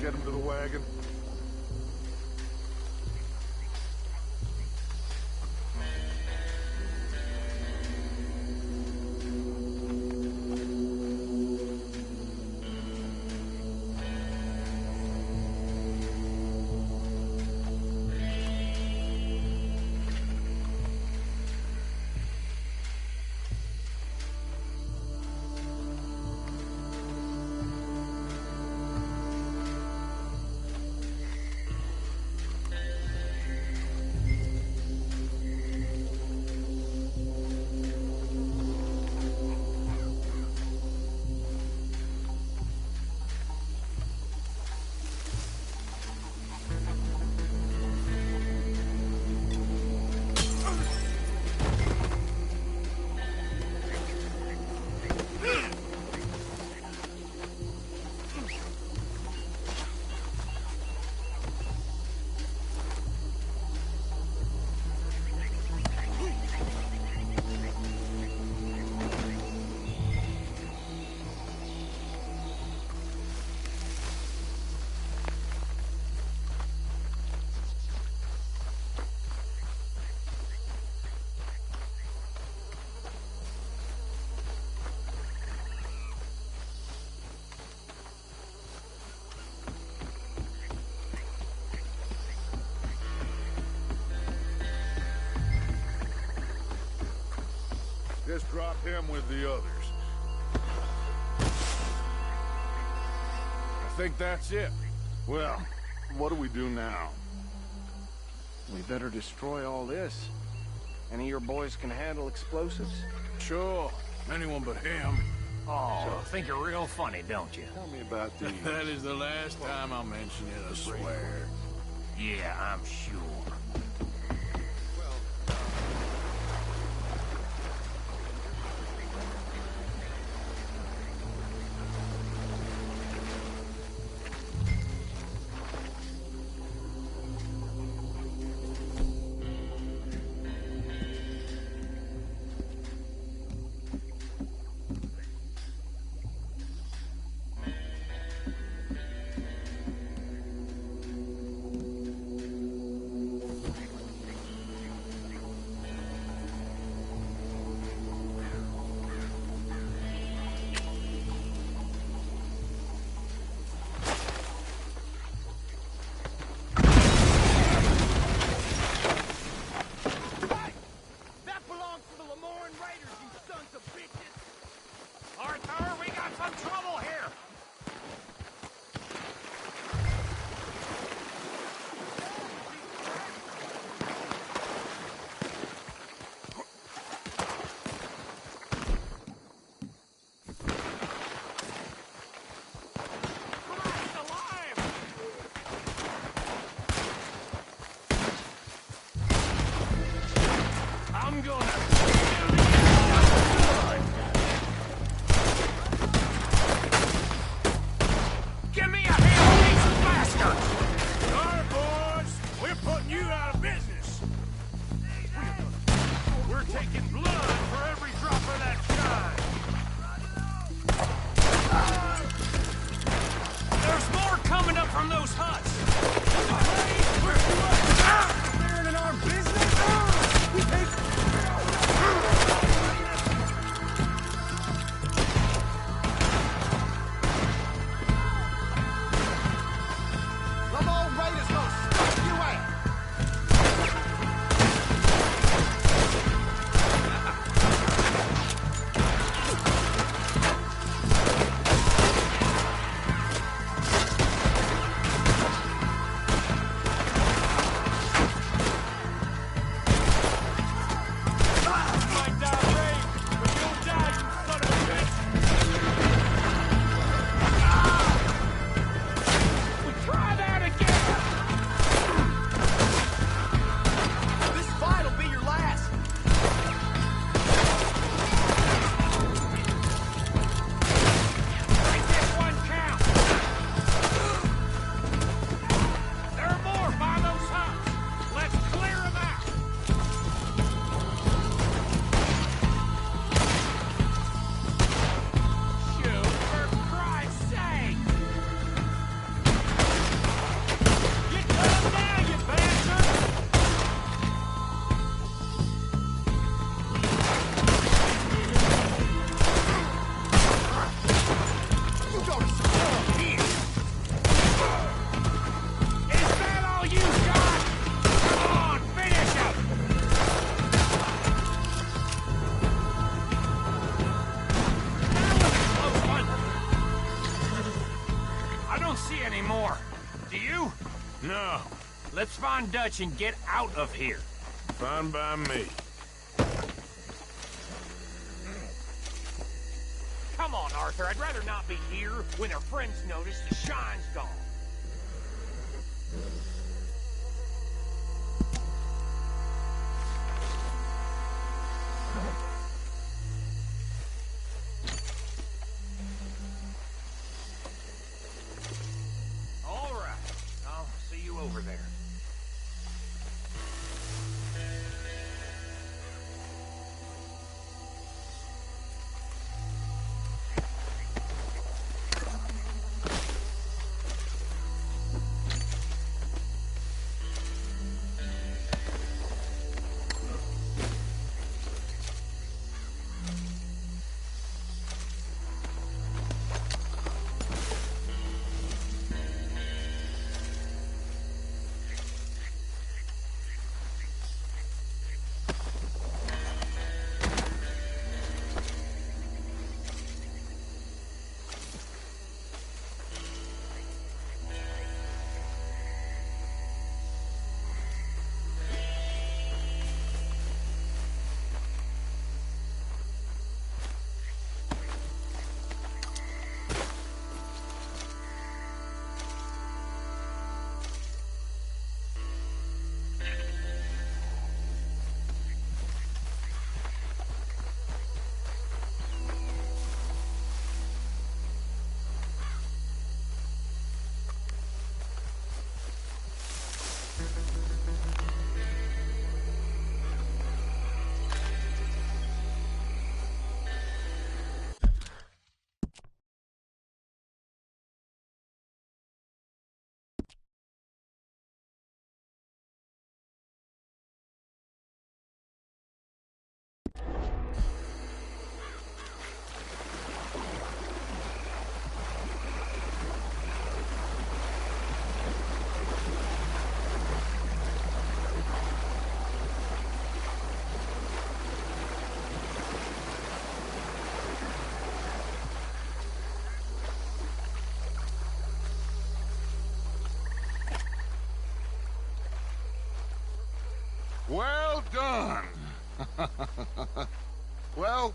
Get him to the wagon. Just drop him with the others. I think that's it. Well, what do we do now? We better destroy all this. Any of your boys can handle explosives? Sure. Anyone but him. Oh, think you're real funny, don't you? Tell me about these. That is the last time I'll mention it, I swear. Yeah, I'm sure. Let's find Dutch and get out of here. Fine by me. Come on, Arthur. I'd rather not be here when our friends notice the shine's gone. All right. I'll see you over there. done. Well,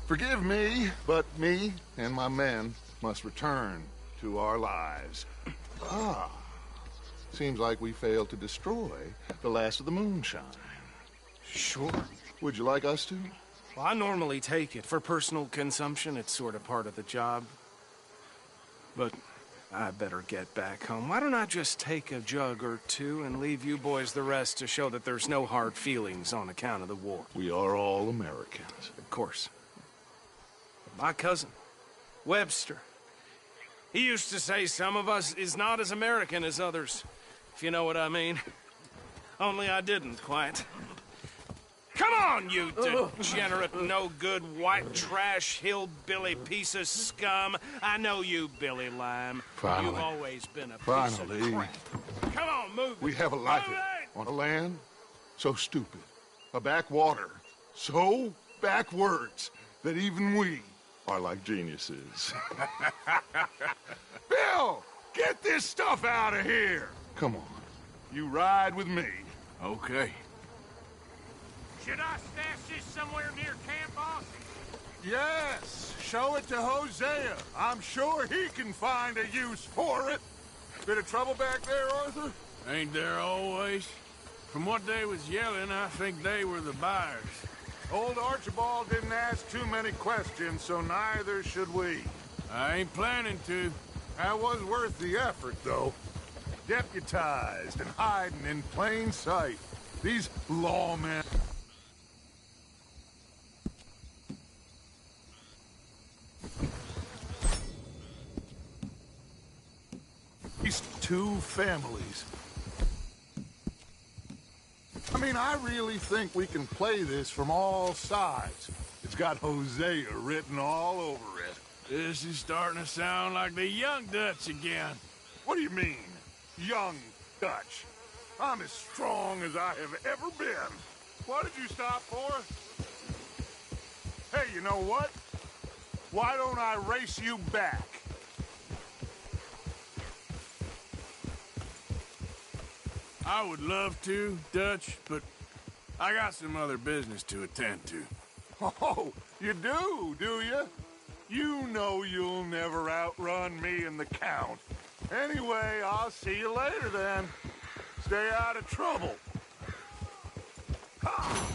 forgive me, but me and my men must return to our lives. Ah. Seems like we failed to destroy the last of the moonshine. Sure. Would you like us to? Well, I normally take it. For personal consumption, it's sort of part of the job. But I better get back home. Why don't I just take a jug or two and leave you boys the rest to show that there's no hard feelings on account of the war? We are all Americans. Of course. My cousin, Webster, he used to say some of us is not as American as others, if you know what I mean. Only I didn't quite. Come on, you degenerate, no-good, white trash, hillbilly piece of scum. I know you, Billy Lime. Finally. You've always been a piece Finally. of crap. Come on, move We it. have a life Move it! on a land so stupid, a backwater so backwards that even we are like geniuses. Bill, get this stuff out of here. Come on, you ride with me. Okay. Should I stash this somewhere near camp, boss? Yes, show it to Hosea. I'm sure he can find a use for it. Bit of trouble back there, Arthur? Ain't there always? From what they was yelling, I think they were the buyers. Old Archibald didn't ask too many questions, so neither should we. I ain't planning to. That was worth the effort, though. Deputized and hiding in plain sight. These lawmen... These two families. I mean, I really think we can play this from all sides. It's got Hosea written all over it. This is starting to sound like the Young Dutch again. What do you mean, young Dutch? I'm as strong as I have ever been. What did you stop for? Hey, you know what? Why don't I race you back? I would love to, Dutch, but I got some other business to attend to. Oh, you do you? You know you'll never outrun me and the Count. Anyway, I'll see you later then. Stay out of trouble. Ha!